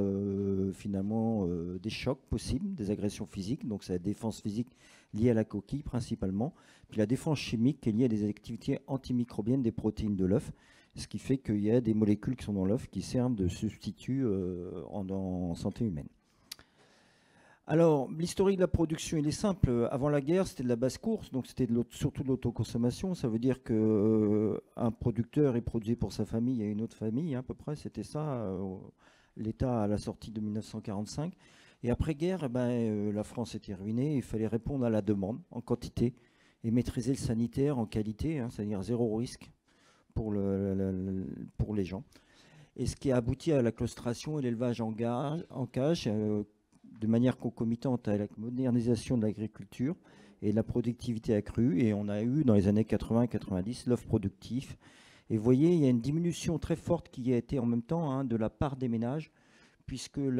finalement des chocs possibles, des agressions physiques, donc c'est la défense physique liée à la coquille principalement, puis la défense chimique qui est liée à des activités antimicrobiennes des protéines de l'œuf, ce qui fait qu'il y a des molécules qui sont dans l'œuf qui servent de substitut en santé humaine. Alors, l'historique de la production, il est simple. Avant la guerre, c'était de la basse-course, donc c'était surtout de l'autoconsommation. Ça veut dire qu'un producteur, il produisait pour sa famille et une autre famille, hein, à peu près, c'était ça, l'État à la sortie de 1945. Et après-guerre, la France était ruinée, il fallait répondre à la demande en quantité et maîtriser le sanitaire en qualité, hein, c'est-à-dire zéro risque pour les gens. Et ce qui a abouti à la claustration et l'élevage en cage, de manière concomitante à la modernisation de l'agriculture et de la productivité accrue. Et on a eu dans les années 80 et 90 l'œuf productif Et vous voyez, il y a une diminution très forte qui a été en même temps de la part des ménages, puisque à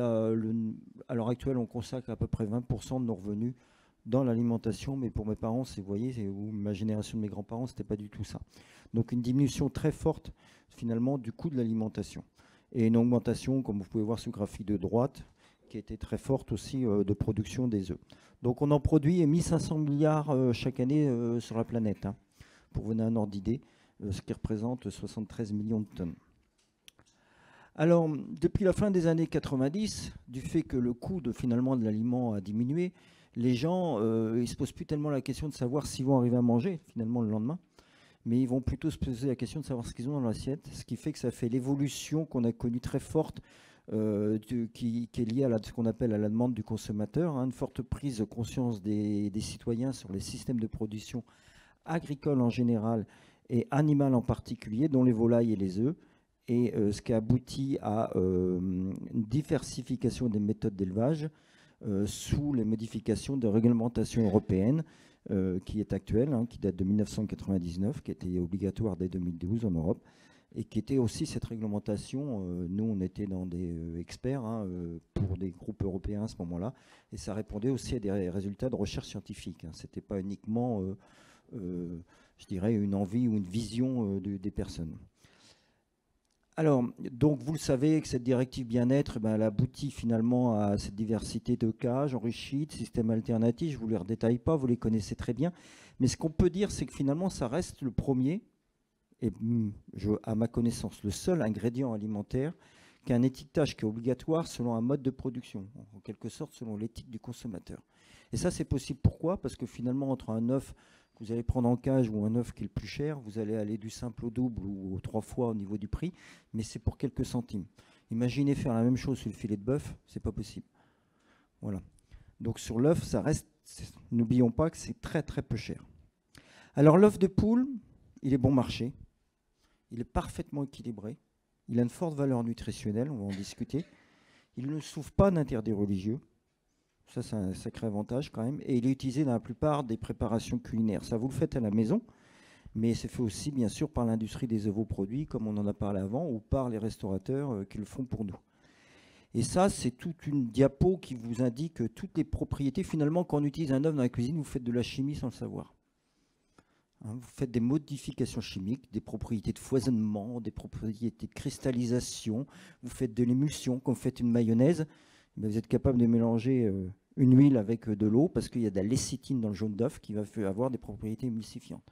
l'heure actuelle, on consacre à peu près 20% de nos revenus dans l'alimentation, mais pour mes parents, vous voyez, ou ma génération de mes grands-parents, ce n'était pas du tout ça. Donc une diminution très forte, finalement, du coût de l'alimentation. Et une augmentation, comme vous pouvez voir sur le graphique de droite, qui était très forte aussi de production des œufs. Donc on en produit 1500 milliards chaque année sur la planète, pour vous donner un ordre d'idée, ce qui représente 73 millions de tonnes. Alors, depuis la fin des années 90, du fait que le coût finalement de l'aliment a diminué, les gens, ils ne se posent plus tellement la question de savoir s'ils vont arriver à manger finalement le lendemain, mais ils vont plutôt se poser la question de savoir ce qu'ils ont dans l'assiette, ce qui fait que ça fait l'évolution qu'on a connue très forte, qui est liée à ce qu'on appelle à la demande du consommateur, une forte prise de conscience des citoyens sur les systèmes de production agricole en général et animale en particulier, dont les volailles et les œufs, et ce qui aboutit à une diversification des méthodes d'élevage sous les modifications de réglementation européenne qui est actuelle, qui date de 1999, qui était obligatoire dès 2012 en Europe, et qui était aussi cette réglementation, nous on était dans des experts pour des groupes européens à ce moment-là, et ça répondait aussi à des résultats de recherche scientifique. Ce n'était pas uniquement, je dirais, une envie ou une vision des personnes. Alors, donc vous le savez que cette directive bien-être, elle aboutit finalement à cette diversité de cages enrichies, de systèmes alternatifs. Je ne vous les redétaille pas, vous les connaissez très bien. Mais ce qu'on peut dire, c'est que finalement, ça reste le premier, et à ma connaissance, le seul ingrédient alimentaire qui a un étiquetage qui est obligatoire selon un mode de production, en quelque sorte selon l'éthique du consommateur. Et ça, c'est possible. Pourquoi? Parce que finalement, entre un œuf que vous allez prendre en cage ou un œuf qui est le plus cher, vous allez aller du simple au double ou aux 3 fois au niveau du prix, mais c'est pour quelques centimes. Imaginez faire la même chose sur le filet de bœuf, c'est pas possible. Voilà. Donc sur l'œuf, ça reste, n'oublions pas que c'est très très peu cher. Alors l'œuf de poule, il est bon marché, il est parfaitement équilibré, il a une forte valeur nutritionnelle, on va en discuter, il ne souffre pas d'interdit religieux. Ça, c'est un sacré avantage quand même. Et il est utilisé dans la plupart des préparations culinaires. Ça, vous le faites à la maison, mais c'est fait aussi, bien sûr, par l'industrie des ovoproduits, comme on en a parlé avant, ou par les restaurateurs qui le font pour nous. Et ça, c'est toute une diapo qui vous indique toutes les propriétés. Finalement, quand on utilise un œuf dans la cuisine, vous faites de la chimie sans le savoir. Vous faites des modifications chimiques, des propriétés de foisonnement, des propriétés de cristallisation. Vous faites de l'émulsion. Quand vous faites une mayonnaise, vous êtes capable de mélanger une huile avec de l'eau parce qu'il y a de la lécithine dans le jaune d'œuf qui va avoir des propriétés émulsifiantes.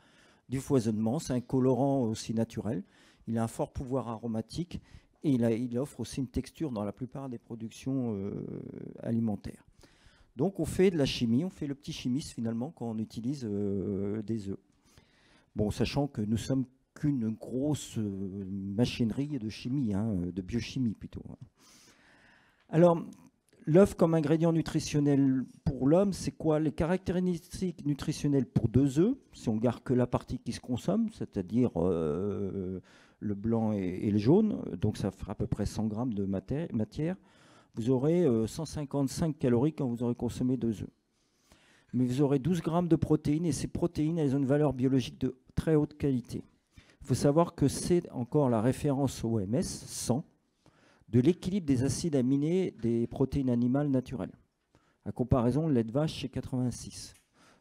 Du foisonnement, c'est un colorant aussi naturel. Il a un fort pouvoir aromatique et il offre aussi une texture dans la plupart des productions alimentaires. Donc on fait de la chimie, on fait le petit chimiste finalement quand on utilise des œufs. Bon, sachant que nous sommes qu'une grosse machinerie de chimie, de biochimie plutôt. Alors, l'œuf comme ingrédient nutritionnel pour l'homme, c'est quoi? Les caractéristiques nutritionnelles pour 2 œufs, si on garde que la partie qui se consomme, c'est-à-dire le blanc et le jaune, donc ça fera à peu près 100 grammes de matière, vous aurez 155 calories quand vous aurez consommé 2 œufs. Mais vous aurez 12 grammes de protéines, et ces protéines, elles ont une valeur biologique de très haute qualité. Il faut savoir que c'est encore la référence OMS 100, de l'équilibre des acides aminés des protéines animales naturelles. À comparaison, le lait de vache, c'est 86.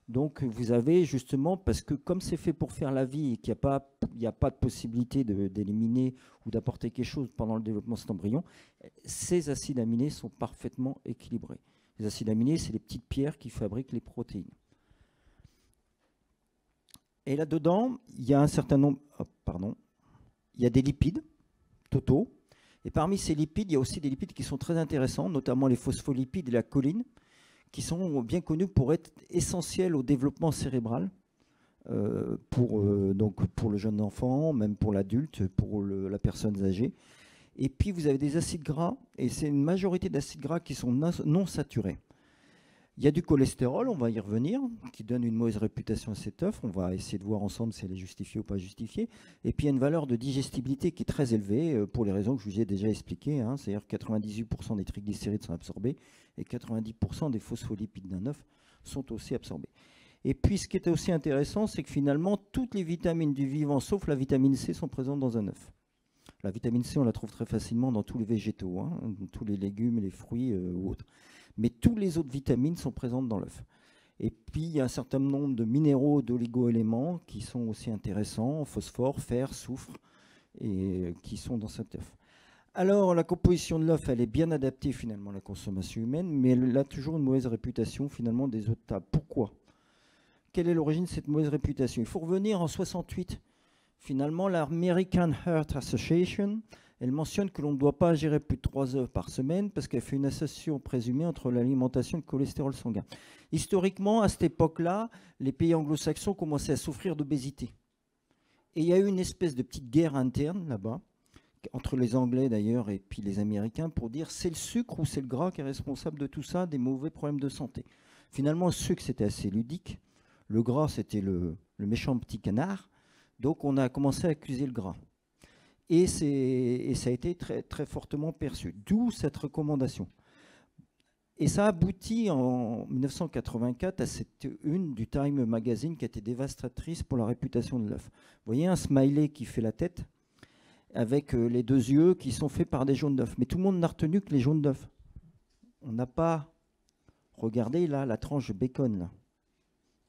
Donc vous avez justement, parce que comme c'est fait pour faire la vie et qu'il n'y a pas de possibilité d'éliminer ou d'apporter quelque chose pendant le développement de cet embryon, ces acides aminés sont parfaitement équilibrés. Les acides aminés, c'est les petites pierres qui fabriquent les protéines. Et là-dedans, il y a un certain nombre... il y a des lipides totaux. Et parmi ces lipides, il y a aussi des lipides qui sont très intéressants, notamment les phospholipides et la choline, qui sont bien connus pour être essentiels au développement cérébral, pour le jeune enfant, même pour l'adulte, pour la personne âgée. Et puis vous avez des acides gras, et c'est une majorité d'acides gras qui sont non saturés. Il y a du cholestérol, on va y revenir, qui donne une mauvaise réputation à cet œuf. On va essayer de voir ensemble si elle est justifiée ou pas justifiée. Et puis il y a une valeur de digestibilité qui est très élevée, pour les raisons que je vous ai déjà expliquées. C'est-à-dire que 98% des triglycérides sont absorbés et 90% des phospholipides d'un œuf sont aussi absorbés. Et puis ce qui était aussi intéressant, c'est que finalement, toutes les vitamines du vivant, sauf la vitamine C, sont présentes dans un œuf. La vitamine C, on la trouve très facilement dans tous les végétaux, hein, dans tous les légumes, les fruits ou autres. Mais toutes les autres vitamines sont présentes dans l'œuf. Et puis, il y a un certain nombre de minéraux, d'oligo-éléments qui sont aussi intéressants, phosphore, fer, soufre, et qui sont dans cet œuf. Alors, la composition de l'œuf, elle est bien adaptée finalement à la consommation humaine, mais elle a toujours une mauvaise réputation finalement des autres tables. Pourquoi ? Quelle est l'origine de cette mauvaise réputation ? Il faut revenir en 68. Finalement, l'American Heart Association, elle mentionne que l'on ne doit pas ingérer plus de 3 œufs par semaine parce qu'elle fait une association présumée entre l'alimentation et le cholestérol sanguin. Historiquement, à cette époque-là, les pays anglo-saxons commençaient à souffrir d'obésité. Et il y a eu une espèce de petite guerre interne là-bas, entre les Anglais d'ailleurs et puis les Américains, pour dire c'est le sucre ou c'est le gras qui est responsable de tout ça, des mauvais problèmes de santé. Finalement, le sucre, c'était assez ludique. Le gras, c'était le méchant petit canard. Donc, on a commencé à accuser le gras. Et ça a été très, très fortement perçu. D'où cette recommandation. Et ça aboutit en 1984 à cette une du Time Magazine qui a été dévastatrice pour la réputation de l'œuf. Vous voyez un smiley qui fait la tête avec les 2 yeux qui sont faits par des jaunes d'œufs. Mais tout le monde n'a retenu que les jaunes d'œufs. On n'a pas regardé là la tranche de bacon. Là.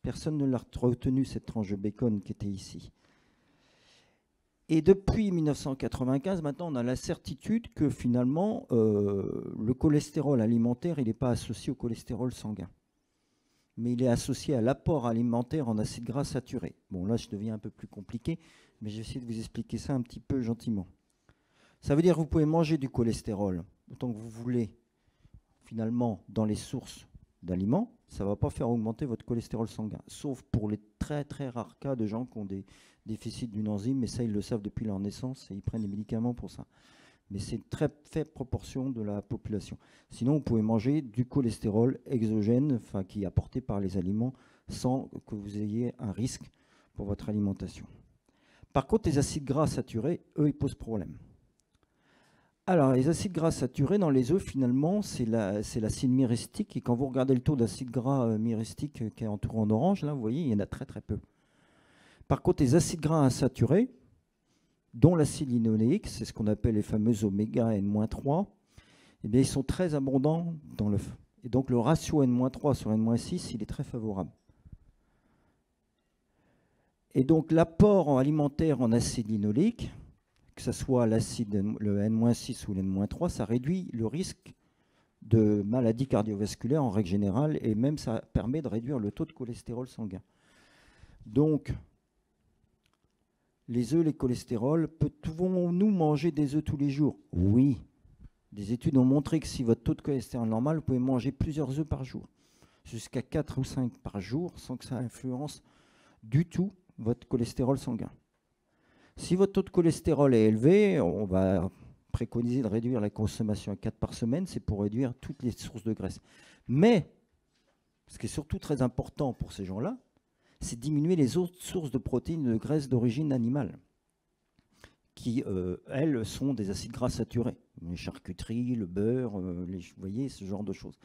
Personne ne l'a retenu, cette tranche de bacon qui était ici. Et depuis 1995, maintenant, on a la certitude que finalement, le cholestérol alimentaire, il n'est pas associé au cholestérol sanguin. Mais il est associé à l'apport alimentaire en acides gras saturés. Bon, là, je deviens un peu plus compliqué, mais j'essaie de vous expliquer ça un petit peu gentiment. Ça veut dire que vous pouvez manger du cholestérol autant que vous voulez, finalement, dans les sources d'aliments. Ça ne va pas faire augmenter votre cholestérol sanguin, sauf pour les très très rares cas de gens qui ont des déficits d'une enzyme, mais ça ils le savent depuis leur naissance et ils prennent des médicaments pour ça. Mais c'est une très faible proportion de la population. Sinon, vous pouvez manger du cholestérol exogène, enfin qui est apporté par les aliments, sans que vous ayez un risque pour votre alimentation. Par contre, les acides gras saturés, eux, ils posent problème. Alors, les acides gras saturés dans les œufs, finalement, c'est l'acide myristique. Et quand vous regardez le taux d'acide gras myristique qui est entouré en orange, là, vous voyez, il y en a très très peu. Par contre, les acides gras insaturés, dont l'acide linoléique, c'est ce qu'on appelle les fameux oméga N-3, eh bien, ils sont très abondants dans l'œuf. Et donc, le ratio N-3 sur N-6, il est très favorable. Et donc, l'apport alimentaire en acide linoléique, que ce soit l'acide, le N-6 ou l'N-3, ça réduit le risque de maladies cardiovasculaires en règle générale, et même ça permet de réduire le taux de cholestérol sanguin. Donc, les œufs, les cholestérols, pouvons-nous manger des œufs tous les jours? Oui. Des études ont montré que si votre taux de cholestérol est normal, vous pouvez manger plusieurs œufs par jour, jusqu'à 4 ou 5 par jour, sans que ça influence du tout votre cholestérol sanguin. Si votre taux de cholestérol est élevé, on va préconiser de réduire la consommation à 4 par semaine, c'est pour réduire toutes les sources de graisse. Mais, ce qui est surtout très important pour ces gens-là, c'est diminuer les autres sources de protéines et de graisse d'origine animale, qui, elles, sont des acides gras saturés. Les charcuteries, le beurre, vous voyez, ce genre de choses.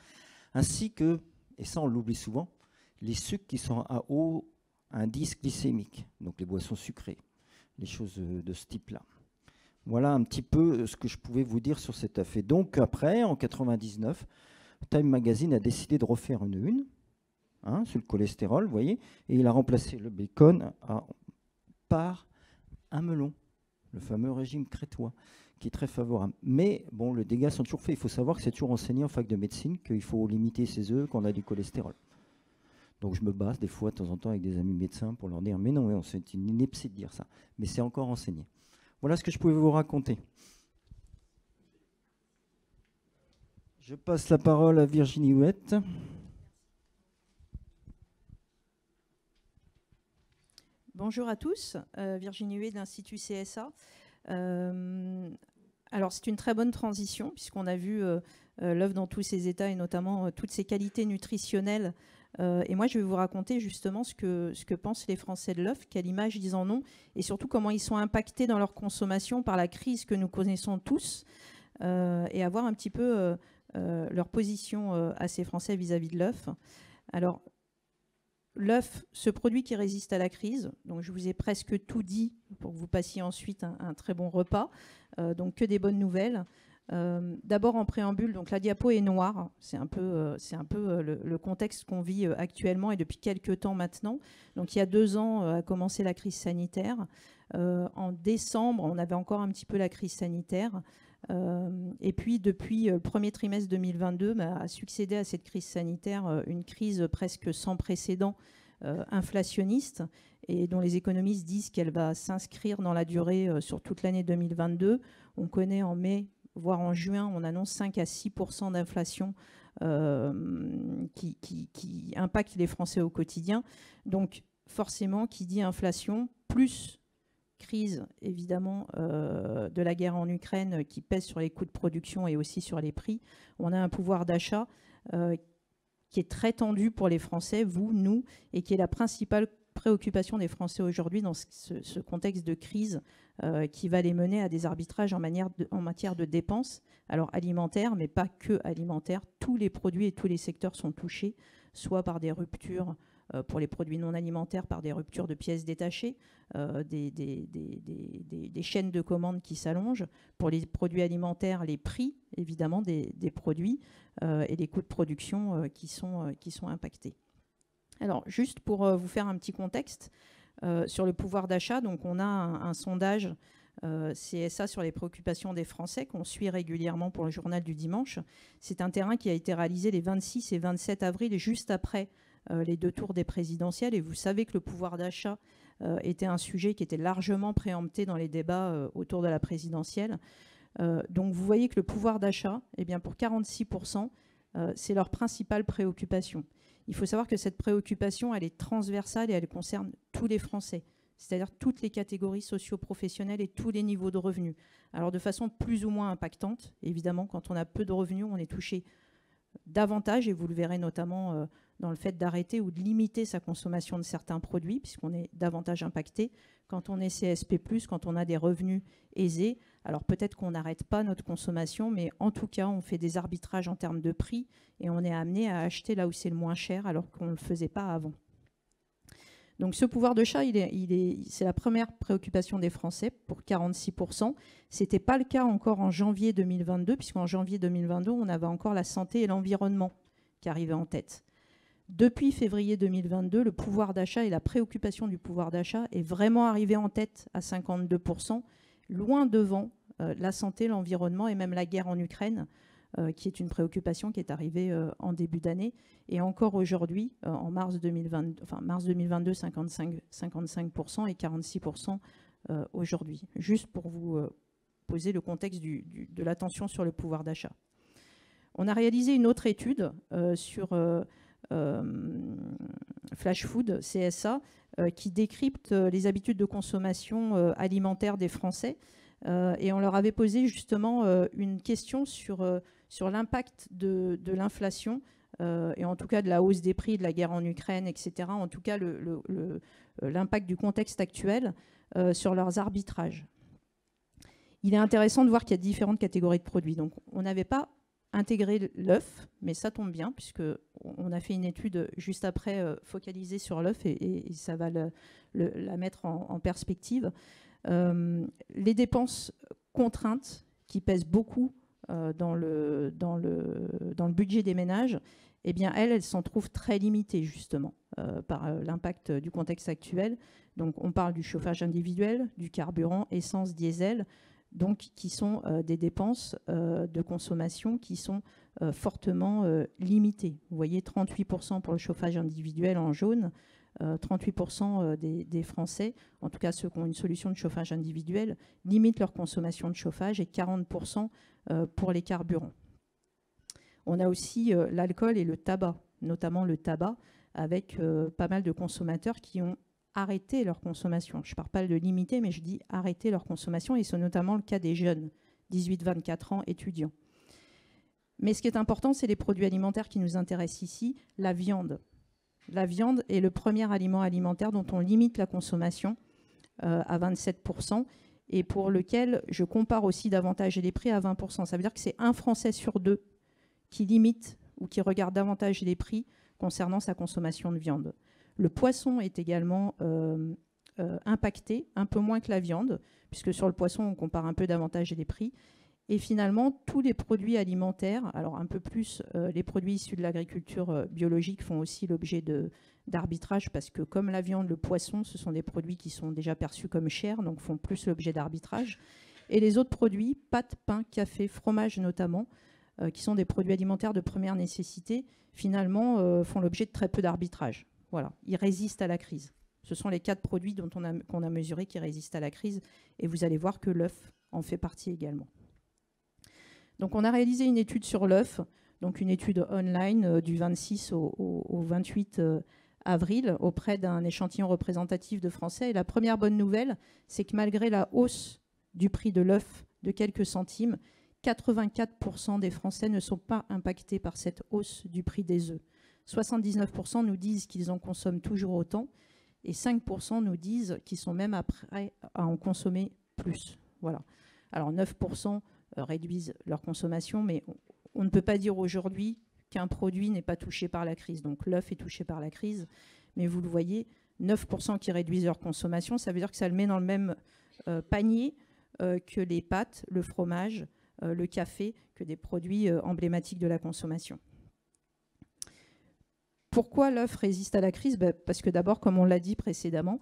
Ainsi que, et ça on l'oublie souvent, les sucres qui sont à haut indice glycémique, donc les boissons sucrées, les choses de ce type-là. Voilà un petit peu ce que je pouvais vous dire sur cet œuf. Et donc après, en 99, Time Magazine a décidé de refaire une sur le cholestérol, vous voyez, et il a remplacé le bacon par un melon, le fameux régime crétois, qui est très favorable. Mais bon, les dégâts sont toujours faits. Il faut savoir que c'est toujours enseigné en fac de médecine qu'il faut limiter ses œufs quand on a du cholestérol. Donc je me base des fois de temps en temps avec des amis médecins pour leur dire mais non, c'est une ineptie de dire ça. Mais c'est encore enseigné. Voilà ce que je pouvais vous raconter. Je passe la parole à Virginie Huette. Bonjour à tous, Virginie Huet de l'Institut CSA. Alors c'est une très bonne transition puisqu'on a vu l'œuf dans tous ses états et notamment toutes ses qualités nutritionnelles. Et moi je vais vous raconter justement ce que pensent les Français de l'œuf, quelle image ils en ont et surtout comment ils sont impactés dans leur consommation par la crise que nous connaissons tous et avoir un petit peu leur position à ces Français vis-à-vis de l'œuf. Alors l'œuf, ce produit qui résiste à la crise, donc je vous ai presque tout dit pour que vous passiez ensuite un très bon repas, donc que des bonnes nouvelles. D'abord en préambule, donc la diapo est noire, c'est un peu le contexte qu'on vit actuellement et depuis quelques temps maintenant. Donc il y a 2 ans a commencé la crise sanitaire. En décembre, on avait encore un petit peu la crise sanitaire. Et puis depuis le premier trimestre 2022, a succédé à cette crise sanitaire une crise presque sans précédent inflationniste et dont les économistes disent qu'elle va s'inscrire dans la durée sur toute l'année 2022. On connaît en mai, voire en juin, on annonce 5 à 6% d'inflation qui impacte les Français au quotidien. Donc forcément, qui dit inflation, plus crise évidemment de la guerre en Ukraine qui pèse sur les coûts de production et aussi sur les prix, on a un pouvoir d'achat qui est très tendu pour les Français, vous, nous, et qui est la principale préoccupation des Français aujourd'hui dans ce contexte de crise qui va les mener à des arbitrages en matière de dépenses, alors alimentaires, mais pas que alimentaires. Tous les produits et tous les secteurs sont touchés, soit par des ruptures pour les produits non alimentaires, par des ruptures de pièces détachées, des chaînes de commandes qui s'allongent. Pour les produits alimentaires, les prix, évidemment, des produits et les coûts de production qui sont impactés. Alors, juste pour vous faire un petit contexte sur le pouvoir d'achat, donc on a un sondage CSA sur les préoccupations des Français qu'on suit régulièrement pour le journal du dimanche. C'est un terrain qui a été réalisé les 26 et 27 avril, juste après les 2 tours des présidentielles. Et vous savez que le pouvoir d'achat était un sujet qui était largement préempté dans les débats autour de la présidentielle. Donc vous voyez que le pouvoir d'achat, eh bien pour 46%, c'est leur principale préoccupation. Il faut savoir que cette préoccupation, elle est transversale et elle concerne tous les Français, c'est-à-dire toutes les catégories socio-professionnelles et tous les niveaux de revenus. Alors de façon plus ou moins impactante, évidemment, quand on a peu de revenus, on est touché davantage, et vous le verrez notamment dans le fait d'arrêter ou de limiter sa consommation de certains produits, puisqu'on est davantage impacté. Quand on est CSP+, quand on a des revenus aisés, alors peut-être qu'on n'arrête pas notre consommation, mais en tout cas, on fait des arbitrages en termes de prix et on est amené à acheter là où c'est le moins cher, alors qu'on ne le faisait pas avant. Donc ce pouvoir d'achat, c'est la première préoccupation des Français pour 46%. Ce n'était pas le cas encore en janvier 2022, puisqu'en janvier 2022, on avait encore la santé et l'environnement qui arrivaient en tête. Depuis février 2022, le pouvoir d'achat et la préoccupation du pouvoir d'achat est vraiment arrivé en tête à 52%, loin devant la santé, l'environnement et même la guerre en Ukraine, qui est une préoccupation qui est arrivée en début d'année. Et encore aujourd'hui, en mars 2022, 55% et 46% aujourd'hui. Juste pour vous poser le contexte de l'attention sur le pouvoir d'achat. On a réalisé une autre étude sur Flash Food, CSA, qui décrypte les habitudes de consommation alimentaire des Français. Et on leur avait posé justement une question sur l'impact de l'inflation, et en tout cas de la hausse des prix, de la guerre en Ukraine, etc. En tout cas, l'impact du contexte actuel sur leurs arbitrages. Il est intéressant de voir qu'il y a différentes catégories de produits. Donc, on n'avait pas intégré l'œuf, mais ça tombe bien, puisqu'on a fait une étude juste après focalisée sur l'œuf, et ça va la mettre en perspective. Les dépenses contraintes qui pèsent beaucoup dans le budget des ménages, eh bien elles s'en trouvent très limitées justement par l'impact du contexte actuel. Donc on parle du chauffage individuel, du carburant, essence, diesel, donc qui sont des dépenses de consommation qui sont fortement limitées. Vous voyez 38% pour le chauffage individuel en jaune, 38% des Français, en tout cas ceux qui ont une solution de chauffage individuel, limitent leur consommation de chauffage, et 40% pour les carburants. On a aussi l'alcool et le tabac, notamment le tabac, avec pas mal de consommateurs qui ont arrêté leur consommation. Je ne parle pas de limiter, mais je dis arrêter leur consommation, et c'est notamment le cas des jeunes, 18-24 ans, étudiants. Mais ce qui est important, c'est les produits alimentaires qui nous intéressent ici, la viande. La viande est le premier aliment alimentaire dont on limite la consommation à 27%, et pour lequel je compare aussi davantage les prix à 20%. Ça veut dire que c'est un Français sur 2 qui limite ou qui regarde davantage les prix concernant sa consommation de viande. Le poisson est également impacté, un peu moins que la viande, puisque sur le poisson, on compare un peu davantage les prix. Et finalement, tous les produits alimentaires, alors un peu plus les produits issus de l'agriculture biologique font aussi l'objet d'arbitrage, parce que comme la viande, le poisson, ce sont des produits qui sont déjà perçus comme chers, donc font plus l'objet d'arbitrage. Et les autres produits, pâtes, pain, café, fromage notamment, qui sont des produits alimentaires de première nécessité, finalement font l'objet de très peu d'arbitrage. Voilà, ils résistent à la crise. Ce sont les 4 produits qu'on a mesurés qui résistent à la crise, et vous allez voir que l'œuf en fait partie également. Donc on a réalisé une étude sur l'œuf, donc une étude online du 26 au 28 avril auprès d'un échantillon représentatif de Français. Et la première bonne nouvelle, c'est que malgré la hausse du prix de l'œuf de quelques centimes, 84% des Français ne sont pas impactés par cette hausse du prix des œufs. 79% nous disent qu'ils en consomment toujours autant et 5% nous disent qu'ils sont même prêts à en consommer plus. Voilà. Alors 9% réduisent leur consommation, mais on ne peut pas dire aujourd'hui qu'un produit n'est pas touché par la crise. Donc l'œuf est touché par la crise, mais vous le voyez, 9% qui réduisent leur consommation, ça veut dire que ça le met dans le même panier que les pâtes, le fromage, le café, que des produits emblématiques de la consommation. Pourquoi l'œuf résiste à la crise? Parce que d'abord, comme on l'a dit précédemment,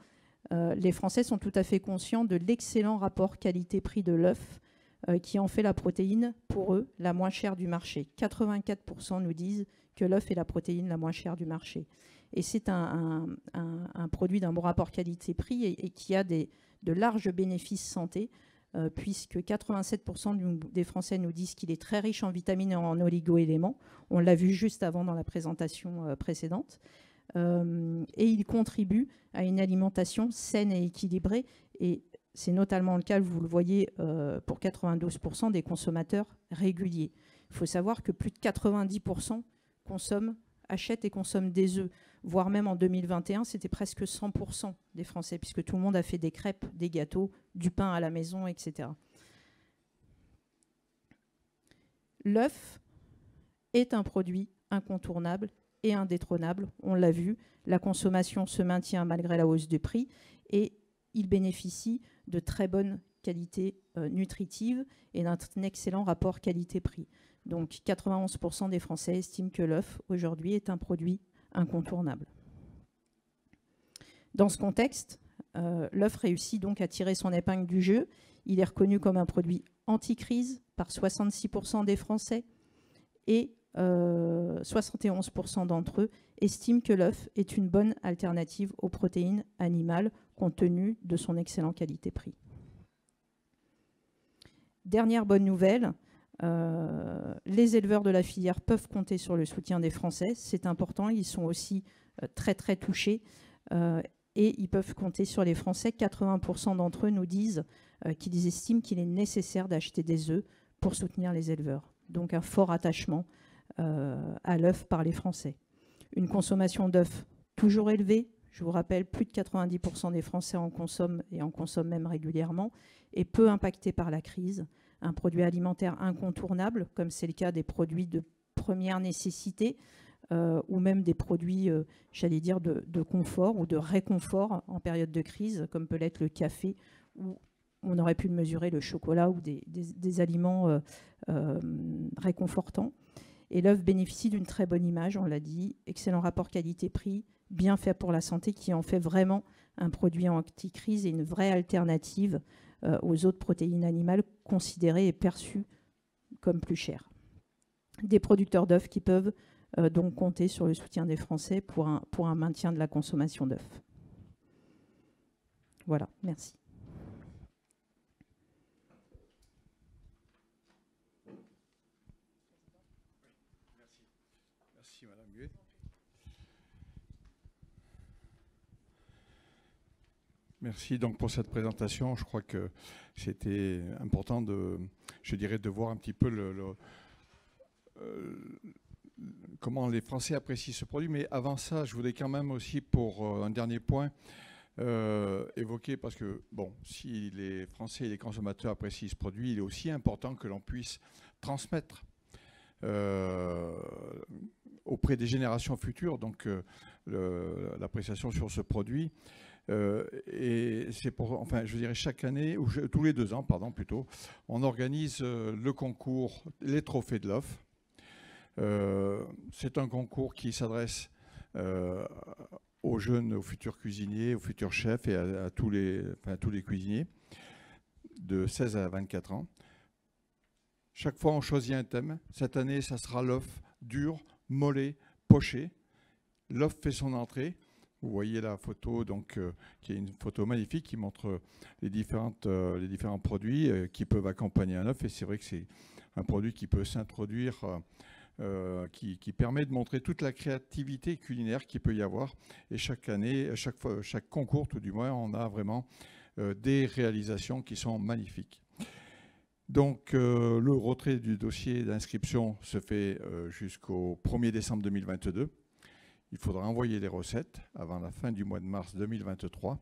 les Français sont tout à fait conscients de l'excellent rapport qualité-prix de l'œuf qui en fait la protéine, pour eux, la moins chère du marché. 84% nous disent que l'œuf est la protéine la moins chère du marché. Et c'est un produit d'un bon rapport qualité-prix et qui a de larges bénéfices santé, puisque 87% des Français nous disent qu'il est très riche en vitamines et en oligo-éléments. On l'a vu juste avant dans la présentation précédente. Et il contribue à une alimentation saine et équilibrée. Et c'est notamment le cas, vous le voyez, pour 92% des consommateurs réguliers. Il faut savoir que plus de 90% achètent et consomment des œufs, voire même en 2021, c'était presque 100% des Français, puisque tout le monde a fait des crêpes, des gâteaux, du pain à la maison, etc. L'œuf est un produit incontournable et indétrônable. On l'a vu, la consommation se maintient malgré la hausse du prix et il bénéficie de très bonnes qualités nutritives et d'un excellent rapport qualité-prix. Donc 91% des Français estiment que l'œuf aujourd'hui est un produit incontournable. Dans ce contexte, l'œuf réussit donc à tirer son épingle du jeu. Il est reconnu comme un produit anti-crise par 66% des Français et 71% d'entre eux estiment que l'œuf est une bonne alternative aux protéines animales compte tenu de son excellent qualité-prix. Dernière bonne nouvelle, les éleveurs de la filière peuvent compter sur le soutien des Français. C'est important, ils sont aussi très très touchés et ils peuvent compter sur les Français. 80% d'entre eux nous disent qu'ils estiment qu'il est nécessaire d'acheter des œufs pour soutenir les éleveurs. Donc un fort attachement à l'œuf par les Français. Une consommation d'œufs toujours élevée. Je vous rappelle, plus de 90% des Français en consomment et en consomment même régulièrement, et peu impacté par la crise. Un produit alimentaire incontournable, comme c'est le cas des produits de première nécessité, ou même des produits, j'allais dire, de confort ou de réconfort en période de crise, comme peut l'être le café, ou on aurait pu le mesurer, le chocolat ou des aliments réconfortants. Et l'œuf bénéficie d'une très bonne image, on l'a dit, excellent rapport qualité-prix, bien fait pour la santé, qui en fait vraiment un produit anti-crise et une vraie alternative aux autres protéines animales considérées et perçues comme plus chères. Des producteurs d'œufs qui peuvent donc compter sur le soutien des Français pour un maintien de la consommation d'œufs. Voilà, merci. Merci Madame Huet. Merci donc pour cette présentation. Je crois que c'était important de voir un petit peu comment les Français apprécient ce produit. Mais avant ça, je voulais quand même aussi, pour un dernier point, évoquer, parce que bon, si les Français et les consommateurs apprécient ce produit, il est aussi important que l'on puisse transmettre auprès des générations futures. Donc l'appréciation sur ce produit. Et c'est pour, enfin, je dirais chaque année, ou tous les 2 ans, pardon, plutôt, on organise le concours, les trophées de l'OF. C'est un concours qui s'adresse aux jeunes, aux futurs cuisiniers, aux futurs chefs et à tous les cuisiniers de 16 à 24 ans. Chaque fois, on choisit un thème. Cette année, ça sera l'œuf dur, mollet, poché. L'œuf fait son entrée. Vous voyez la photo, donc, qui est une photo magnifique qui montre les différents produits qui peuvent accompagner un œuf. Et c'est vrai que c'est un produit qui peut s'introduire, qui permet de montrer toute la créativité culinaire qu'il peut y avoir. Et chaque année, chaque concours, tout du moins, on a vraiment des réalisations qui sont magnifiques. Donc, le retrait du dossier d'inscription se fait jusqu'au 1er décembre 2022. Il faudra envoyer les recettes avant la fin du mois de mars 2023.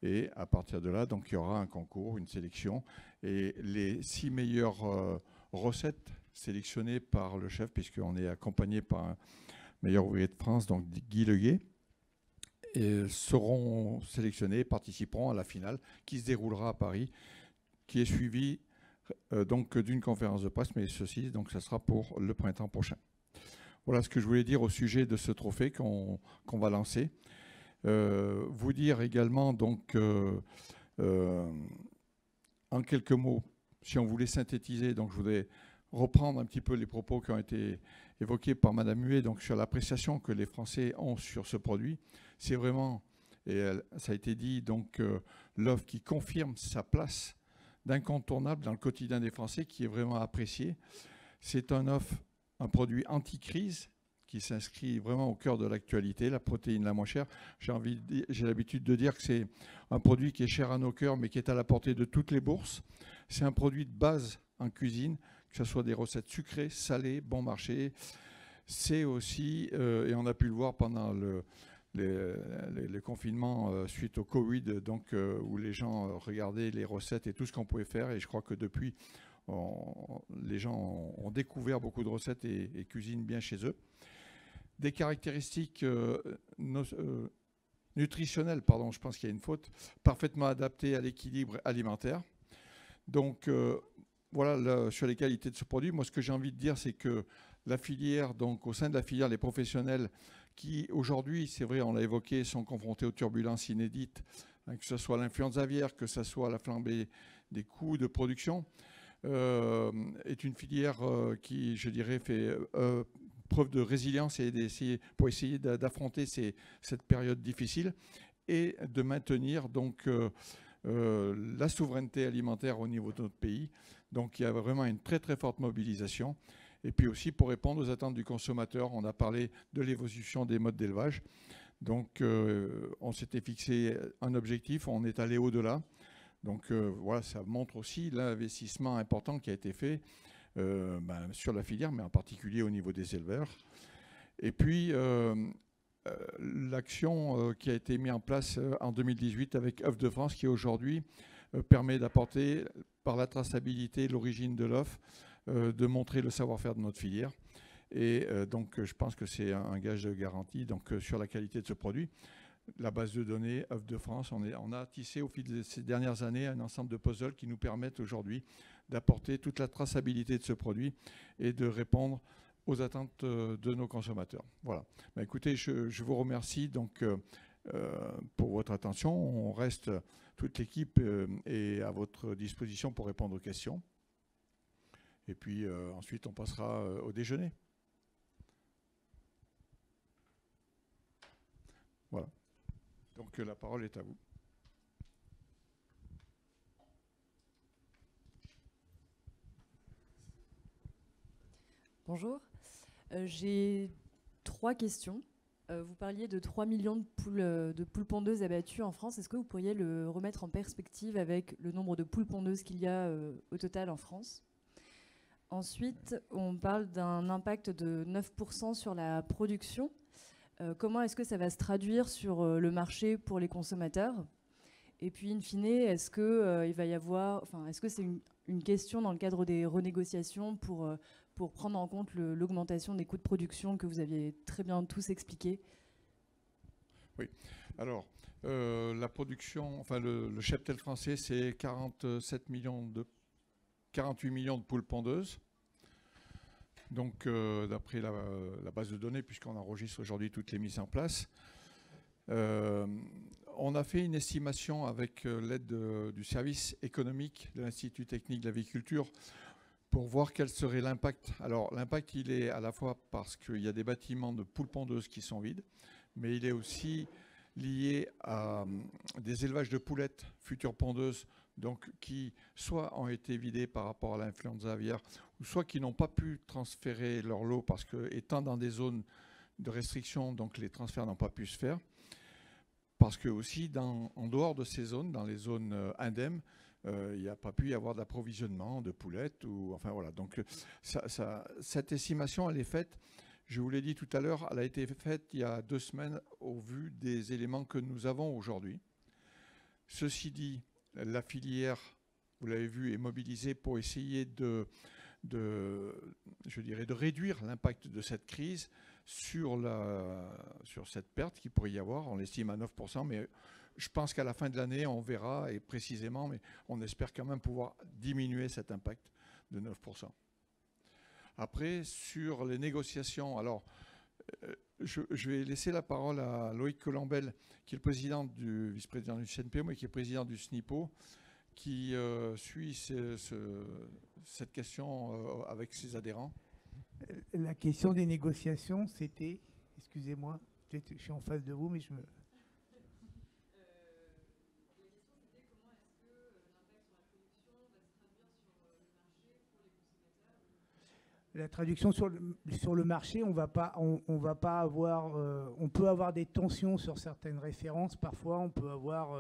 Et à partir de là, donc, il y aura un concours, une sélection. Et les 6 meilleures recettes sélectionnées par le chef, puisqu'on est accompagné par un meilleur ouvrier de France, donc Guy Leguet, et seront sélectionnés, participeront à la finale qui se déroulera à Paris, qui est suivie donc d'une conférence de presse, mais ceci, donc, ça sera pour le printemps prochain. Voilà ce que je voulais dire au sujet de ce trophée qu'on va lancer. Vous dire également, donc, en quelques mots, si on voulait synthétiser, donc je voudrais reprendre un petit peu les propos qui ont été évoqués par Madame Huet, donc sur l'appréciation que les Français ont sur ce produit. C'est vraiment, et ça a été dit, donc l'œuf qui confirme sa place d'incontournable dans le quotidien des Français, qui est vraiment apprécié. C'est un œuf, un produit anti-crise qui s'inscrit vraiment au cœur de l'actualité, la protéine la moins chère. J'ai l'habitude de dire que c'est un produit qui est cher à nos cœurs, mais qui est à la portée de toutes les bourses. C'est un produit de base en cuisine, que ce soit des recettes sucrées, salées, bon marché. C'est aussi, et on a pu le voir pendant le confinement suite au Covid, donc, où les gens regardaient les recettes et tout ce qu'on pouvait faire. Et je crois que depuis, les gens ont découvert beaucoup de recettes et cuisinent bien chez eux. Des caractéristiques nutritionnelles, pardon, je pense qu'il y a une faute, parfaitement adaptées à l'équilibre alimentaire. Donc, voilà sur les qualités de ce produit. Moi, ce que j'ai envie de dire, c'est que la filière, donc au sein de la filière, les professionnels qui, aujourd'hui, c'est vrai, on l'a évoqué, sont confrontés aux turbulences inédites, hein, que ce soit l'influence aviaire, que ce soit la flambée des coûts de production, est une filière qui, je dirais, fait preuve de résilience pour essayer d'affronter cette période difficile et de maintenir donc la souveraineté alimentaire au niveau de notre pays. Donc il y a vraiment une très très forte mobilisation. Et puis aussi pour répondre aux attentes du consommateur, on a parlé de l'évolution des modes d'élevage. Donc on s'était fixé un objectif, on est allé au-delà. Donc voilà, ça montre aussi l'investissement important qui a été fait sur la filière, mais en particulier au niveau des éleveurs. Et puis l'action qui a été mise en place en 2018 avec œufs de France, qui aujourd'hui permet d'apporter par la traçabilité, l'origine de l'œuf, de montrer le savoir-faire de notre filière. Et donc je pense que c'est un gage de garantie donc, sur la qualité de ce produit. La base de données œufs de France, on a tissé au fil de ces dernières années un ensemble de puzzles qui nous permettent aujourd'hui d'apporter toute la traçabilité de ce produit et de répondre aux attentes de nos consommateurs. Voilà. Bah, écoutez, je vous remercie donc, pour votre attention. On reste, toute l'équipe est à votre disposition pour répondre aux questions. Et puis ensuite, on passera au déjeuner. Voilà. Donc la parole est à vous. Bonjour. J'ai 3 questions. Vous parliez de 3 millions de poules pondeuses abattues en France. Est-ce que vous pourriez le remettre en perspective avec le nombre de poules pondeuses qu'il y a au total en France? Ensuite, on parle d'un impact de 9% sur la production. Comment est-ce que ça va se traduire sur le marché pour les consommateurs? Et puis, in fine, est-ce que il va y avoir, est-ce que c'est une question dans le cadre des renégociations pour prendre en compte l'augmentation des coûts de production que vous aviez très bien tous expliqué? Oui. Alors, la production, enfin le cheptel français, c'est 48 millions de poules pondeuses. Donc, d'après la base de données, puisqu'on enregistre aujourd'hui toutes les mises en place. On a fait une estimation avec l'aide du service économique de l'Institut technique de l'aviculture pour voir quel serait l'impact. Alors, l'impact, il est à la fois parce qu'il y a des bâtiments de poules pondeuses qui sont vides, mais il est aussi lié à des élevages de poulettes futures pondeuses, donc qui soit ont été vidés par rapport à l'influenza aviaire, ou soit qui n'ont pas pu transférer leur lot parce que, étant dans des zones de restriction, donc les transferts n'ont pas pu se faire. Parce que aussi, en dehors de ces zones, dans les zones indemnes, il n'y a pas pu y avoir d'approvisionnement de poulettes. Enfin voilà. Donc cette estimation, elle est faite, je vous l'ai dit tout à l'heure, elle a été faite il y a 2 semaines au vu des éléments que nous avons aujourd'hui. Ceci dit, la filière, vous l'avez vu, est mobilisée pour essayer de réduire l'impact de cette crise sur cette perte qu'il pourrait y avoir. On l'estime à 9%, mais je pense qu'à la fin de l'année, on verra, et précisément, mais on espère quand même pouvoir diminuer cet impact de 9%. Après, sur les négociations, alors, je vais laisser la parole à Loïc Colambel, qui est le vice-président du CNPO, et qui est président du SNIPO, qui suit cette question avec ses adhérents. La question des négociations, c'était, excusez-moi, peut-être je suis en face de vous, mais je me... La traduction sur le marché, on va pas avoir, on peut avoir des tensions sur certaines références. Parfois, on peut avoir,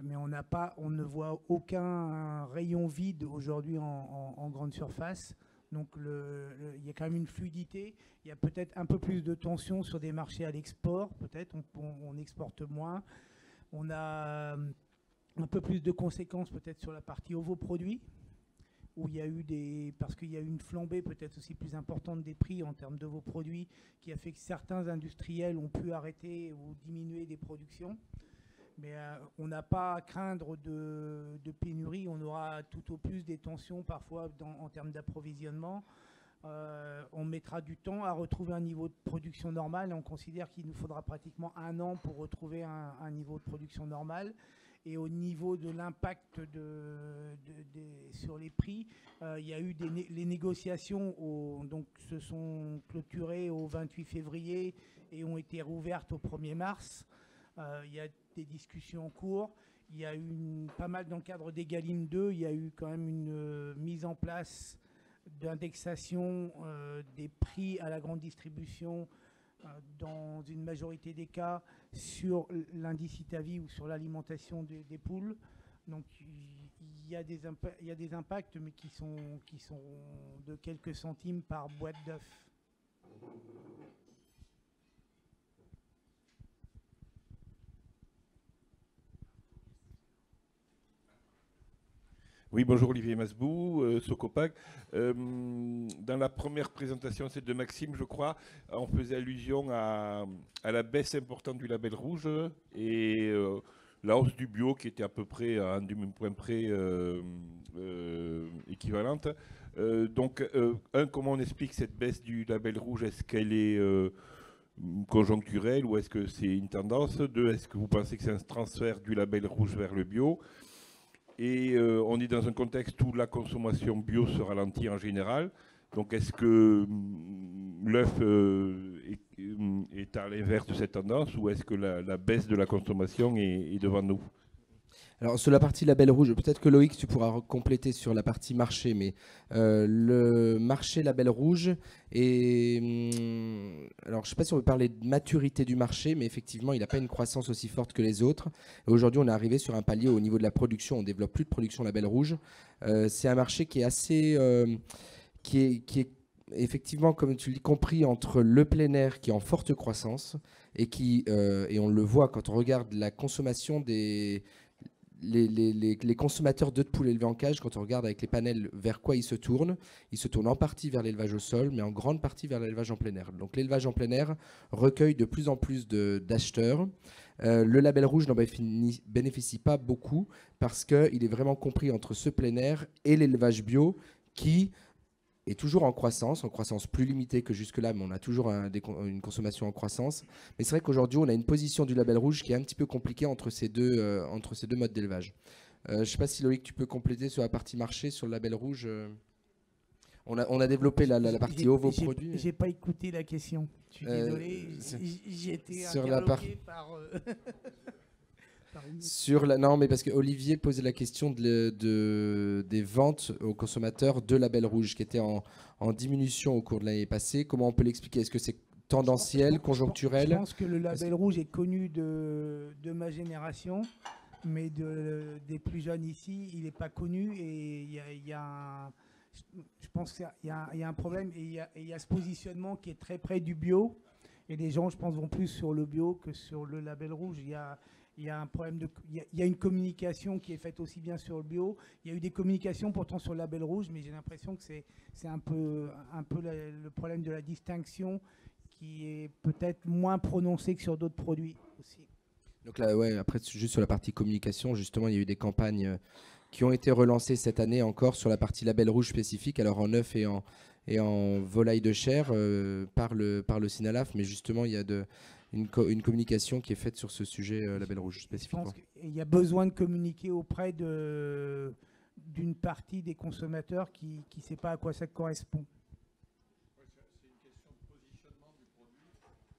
mais on ne voit aucun rayon vide aujourd'hui en grande surface. Donc, il y a quand même une fluidité. Il y a peut-être un peu plus de tension sur des marchés à l'export. Peut-être on exporte moins. On a un peu plus de conséquences peut-être sur la partie ovoproduits, où il y a eu parce qu'il y a eu une flambée peut-être aussi plus importante des prix en termes d'ovoproduits, qui a fait que certains industriels ont pu arrêter ou diminuer des productions. Mais on n'a pas à craindre de pénurie. On aura tout au plus des tensions parfois en termes d'approvisionnement. On mettra du temps à retrouver un niveau de production normal. On considère qu'il nous faudra pratiquement 1 an pour retrouver un niveau de production normal. Et au niveau de l'impact sur les prix, il y a eu les négociations donc se sont clôturées au 28 février et ont été rouvertes au 1er mars. Il y a des discussions en cours. Il y a eu pas mal dans le cadre d'Egalim 2. Il y a eu quand même une mise en place d'indexation des prix à la grande distribution dans une majorité des cas sur l'indicitavie ou sur l'alimentation des poules. Donc il y a des impacts, mais qui sont de quelques centimes par boîte d'œufs. Oui, bonjour Olivier Masbou, Socopag. Dans la première présentation, celle de Maxime, je crois, on faisait allusion à la baisse importante du label rouge et la hausse du bio qui était à peu près à un demi-point près équivalente. Donc, comment on explique cette baisse du label rouge? Est-ce qu'elle est conjoncturelle ou est-ce que c'est une tendance? 2, est-ce que vous pensez que c'est un transfert du label rouge vers le bio? Et on est dans un contexte où la consommation bio se ralentit en général. Donc est-ce que l'œuf est à l'inverse de cette tendance ou est-ce que la baisse de la consommation est devant nous? Alors sur la partie label rouge, peut-être que Loïc, tu pourras compléter sur la partie marché, mais le marché label rouge est... alors je ne sais pas si on veut parler de maturité du marché, mais effectivement il n'a pas une croissance aussi forte que les autres. Aujourd'hui on est arrivé sur un palier au niveau de la production, on ne développe plus de production label rouge. C'est un marché qui est assez... qui est effectivement, comme tu l'as compris, entre le plein air qui est en forte croissance et on le voit quand on regarde la consommation les consommateurs d'œufs de poule élevés en cage, quand on regarde avec les panels vers quoi ils se tournent en partie vers l'élevage au sol, mais en grande partie vers l'élevage en plein air. Donc l'élevage en plein air recueille de plus en plus d'acheteurs. Le label rouge n'en bénéficie pas beaucoup parce qu'il est vraiment compris entre ce plein air et l'élevage bio qui est toujours en croissance plus limitée que jusque-là, mais on a toujours une consommation en croissance. Mais c'est vrai qu'aujourd'hui, on a une position du label rouge qui est un petit peu compliquée entre ces deux modes d'élevage. Je ne sais pas si Loïc, tu peux compléter sur la partie marché, sur le label rouge. On a développé la partie ovoproduits. J'ai pas écouté la question. Je suis désolé, j'ai été sur interloqué par... Non, mais parce que Olivier posait la question des ventes aux consommateurs de label rouge qui étaient en diminution au cours de l'année passée. Comment on peut l'expliquer? Est-ce que c'est tendanciel, conjoncturel? Je pense que le label rouge est connu de ma génération, mais des plus jeunes ici, il n'est pas connu et il y a je pense qu'il y a un problème et il y a ce positionnement qui est très près du bio et les gens, je pense, vont plus sur le bio que sur le label rouge. Il y a un problème il y a une communication qui est faite aussi bien sur le bio. Il y a eu des communications pourtant sur le label rouge, mais j'ai l'impression que c'est un peu le problème de la distinction qui est peut-être moins prononcé que sur d'autres produits aussi. Donc là, ouais, après, juste sur la partie communication, justement, il y a eu des campagnes qui ont été relancées cette année encore sur la partie label rouge spécifique, alors en œuf et en volaille de chair par le Sinalaf, mais justement, il y a une communication qui est faite sur ce sujet label rouge spécifiquement. Je pense qu'il y a besoin de communiquer auprès d'une partie des consommateurs qui ne sait pas à quoi ça correspond. C'est une question de positionnement du produit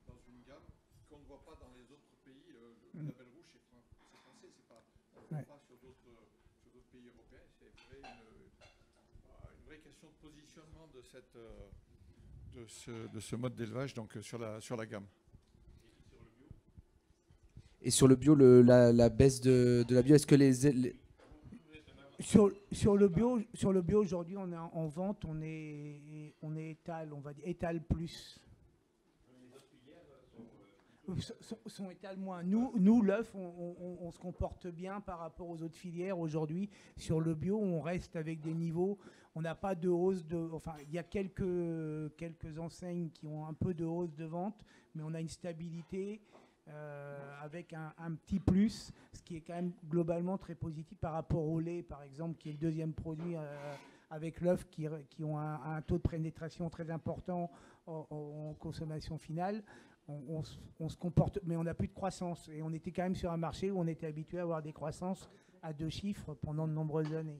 dans une gamme qu'on ne voit pas dans les autres pays. Le label rouge, c'est français, on ne le voit pas sur d'autres pays européens. C'est une vraie question de positionnement de ce mode d'élevage donc sur la gamme. Et sur le bio, la baisse de la bio, est-ce que Sur le bio aujourd'hui, on est en vente, on est étal, on va dire étal plus. Sont étal moins. Nous l'œuf, on se comporte bien par rapport aux autres filières aujourd'hui. Sur le bio, on reste avec des niveaux. On n'a pas de hausse enfin, il y a quelques enseignes qui ont un peu de hausse de vente, mais on a une stabilité. Avec un petit plus, ce qui est quand même globalement très positif par rapport au lait, par exemple, qui est le deuxième produit avec l'œuf, qui ont un taux de pénétration très important en consommation finale. On se comporte, mais on n'a plus de croissance. Et on était quand même sur un marché où on était habitué à avoir des croissances à 2 chiffres pendant de nombreuses années.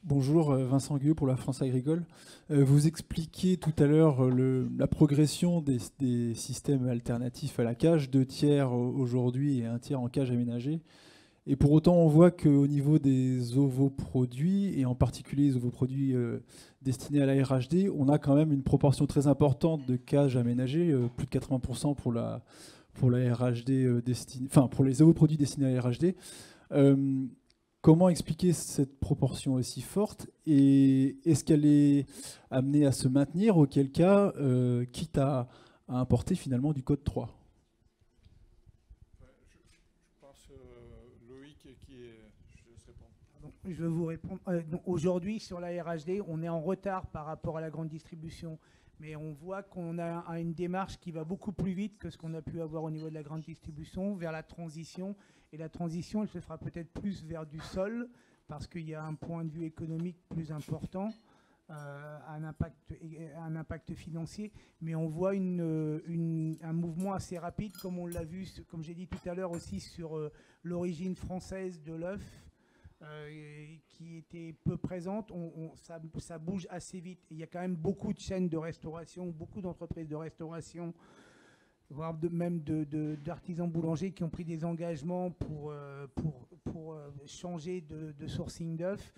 Bonjour, Vincent Gueux pour la France Agricole. Vous expliquiez tout à l'heure la progression des systèmes alternatifs à la cage, 2 tiers aujourd'hui et 1 tiers en cage aménagée. Et pour autant, on voit qu'au niveau des ovoproduits, et en particulier les ovoproduits destinés à la RHD, on a quand même une proportion très importante de cages aménagées, plus de 80% pour la RHD pour les ovoproduits destinés à la RHD. Comment expliquer cette proportion aussi forte et est-ce qu'elle est amenée à se maintenir, auquel cas, quitte à importer finalement du code 3 ? Je pense Loïc qui est... Je laisse répondre. Je vais vous répondre. Aujourd'hui, sur la RHD, on est en retard par rapport à la grande distribution. Mais on voit qu'on a une démarche qui va beaucoup plus vite que ce qu'on a pu avoir au niveau de la grande distribution vers la transition. Et la transition, elle se fera peut-être plus vers du sol, parce qu'il y a un point de vue économique plus important, un impact financier. Mais on voit un mouvement assez rapide, comme on l'a vu, comme j'ai dit tout à l'heure aussi, sur l'origine française de l'œuf, qui était peu présente. Ça bouge assez vite. Et il y a quand même beaucoup de chaînes de restauration, beaucoup d'entreprises de restauration, voire même d'artisans boulangers qui ont pris des engagements pour changer de sourcing d'œufs.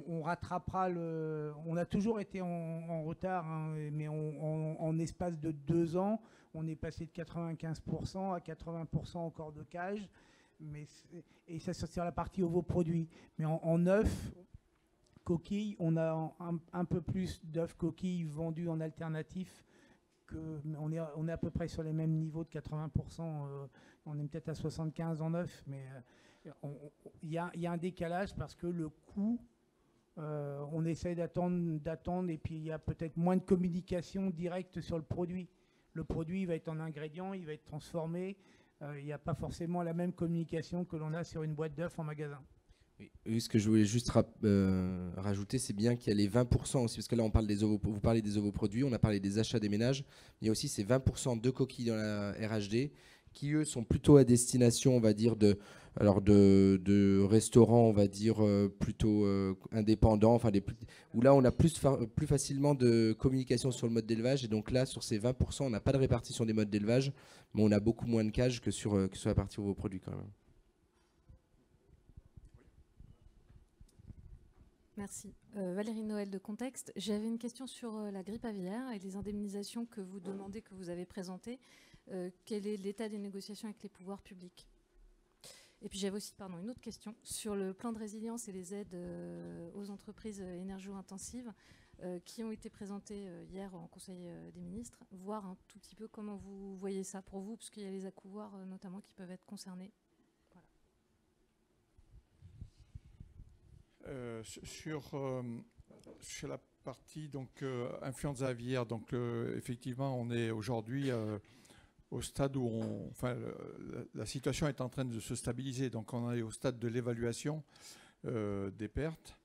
On rattrapera on a toujours été en retard, hein, mais en espace de 2 ans, on est passé de 95% à 80% encore de cage. Et ça, c'est sur la partie ovoproduits. Mais en œufs, coquilles, on a un peu plus d'œufs coquilles vendus en alternatif on est à peu près sur les mêmes niveaux de 80%. On est peut-être à 75 en œuf, mais il y a un décalage parce que le coût, on essaye d'attendre, et puis il y a peut-être moins de communication directe sur le produit. Le produit va être en ingrédients, il va être transformé. Il n'y a pas forcément la même communication que l'on a sur une boîte d'œufs en magasin. Oui, ce que je voulais juste rajouter, c'est bien qu'il y a les 20% aussi, parce que là on parle vous parlez des ovoproduits, on a parlé des achats des ménages, mais il y a aussi ces 20% de coquilles dans la RHD qui eux sont plutôt à destination, on va dire, de restaurants, on va dire, plutôt indépendants, enfin où là on a plus facilement de communication sur le mode d'élevage, et donc là sur ces 20% on n'a pas de répartition des modes d'élevage, mais on a beaucoup moins de cages que sur la partie ovoproduits quand même. Merci. Valérie Noël de Contexte. J'avais une question sur la grippe aviaire et les indemnisations que vous demandez, que vous avez présentées. Quel est l'état des négociations avec les pouvoirs publics? Et puis j'avais aussi une autre question sur le plan de résilience et les aides aux entreprises énergo-intensives qui ont été présentées hier en Conseil des ministres. Voir un tout petit peu comment vous voyez ça pour vous, parce qu'il y a les accouvoirs notamment qui peuvent être concernés. Sur la partie influenza aviaire, effectivement, on est aujourd'hui au stade où la situation est en train de se stabiliser. Donc, on est au stade de l'évaluation des pertes.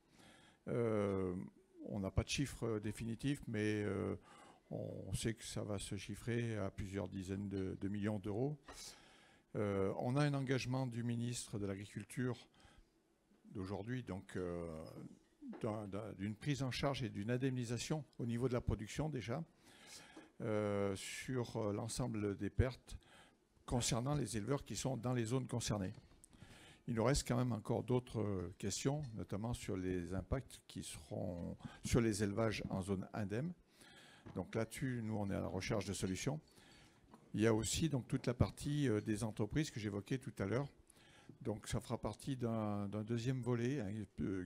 On n'a pas de chiffre définitif, mais on sait que ça va se chiffrer à plusieurs dizaines de millions d'euros. On a un engagement du ministre de l'Agriculture d'aujourd'hui, d'une prise en charge et d'une indemnisation au niveau de la production déjà, sur l'ensemble des pertes concernant les éleveurs qui sont dans les zones concernées. Il nous reste quand même encore d'autres questions, notamment sur les impacts qui seront sur les élevages en zone indemne. Donc là-dessus, nous, on est à la recherche de solutions. Il y a aussi toute la partie des entreprises que j'évoquais tout à l'heure. Donc ça fera partie d'un deuxième volet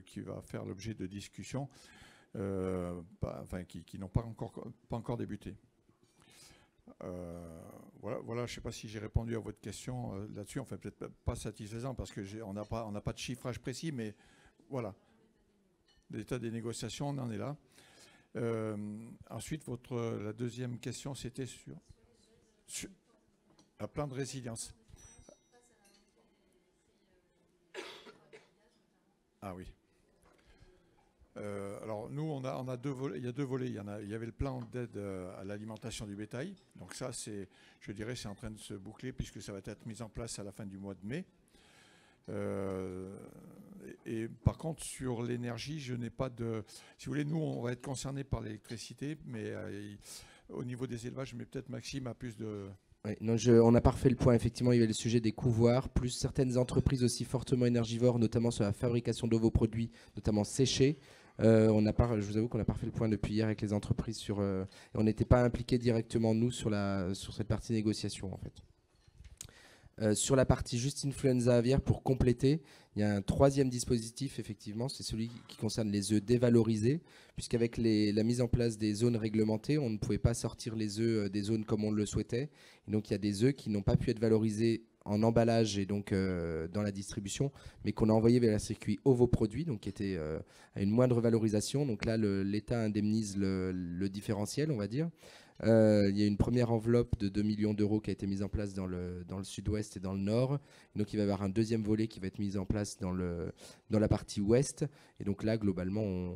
qui va faire l'objet de discussions qui n'ont pas encore débuté. Voilà, je ne sais pas si j'ai répondu à votre question là-dessus. Enfin, peut-être pas satisfaisant parce qu'on n'a pas de chiffrage précis, mais voilà. L'état des négociations, on en est là. Ensuite, la deuxième question, c'était sur un plan de résilience. Ah oui. Alors nous, on a deux volets. Il y a deux volets. Il y avait le plan d'aide à l'alimentation du bétail. Donc ça, je dirais, c'est en train de se boucler puisque ça va être mis en place à la fin du mois de mai. Et par contre, sur l'énergie, je n'ai pas de... Si vous voulez, nous, on va être concernés par l'électricité, mais au niveau des élevages, mais peut-être Maxime a plus de... Oui, non, on n'a pas refait le point. Effectivement, il y avait le sujet des couvoirs, plus certaines entreprises aussi fortement énergivores, notamment sur la fabrication d'ovoproduits, notamment séchés. Je vous avoue qu'on n'a pas refait le point depuis hier avec les entreprises. Et on n'était pas impliqués directement, nous, sur cette partie négociation, en fait. Sur la partie juste influenza aviaire, pour compléter, il y a un troisième dispositif, effectivement, c'est celui qui concerne les œufs dévalorisés, puisqu'avec la mise en place des zones réglementées, on ne pouvait pas sortir les œufs des zones comme on le souhaitait. Et donc il y a des œufs qui n'ont pas pu être valorisés en emballage et donc dans la distribution, mais qu'on a envoyé vers le circuit ovoproduits, donc qui était à une moindre valorisation. Donc là, l'État indemnise le différentiel, on va dire. Il y a une première enveloppe de 2 millions d'euros qui a été mise en place dans le sud-ouest et dans le nord. Et donc il va y avoir un deuxième volet qui va être mis en place dans la partie ouest. Et donc là, globalement,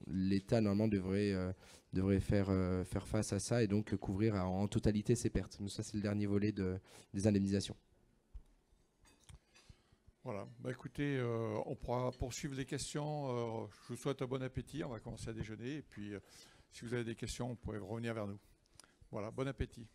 l'État normalement devrait faire face à ça et donc couvrir en totalité ses pertes. Donc ça, c'est le dernier volet des indemnisations. Voilà, écoutez, on pourra poursuivre les questions. Je vous souhaite un bon appétit. On va commencer à déjeuner. Et puis, si vous avez des questions, vous pouvez revenir vers nous. Voilà, bon appétit.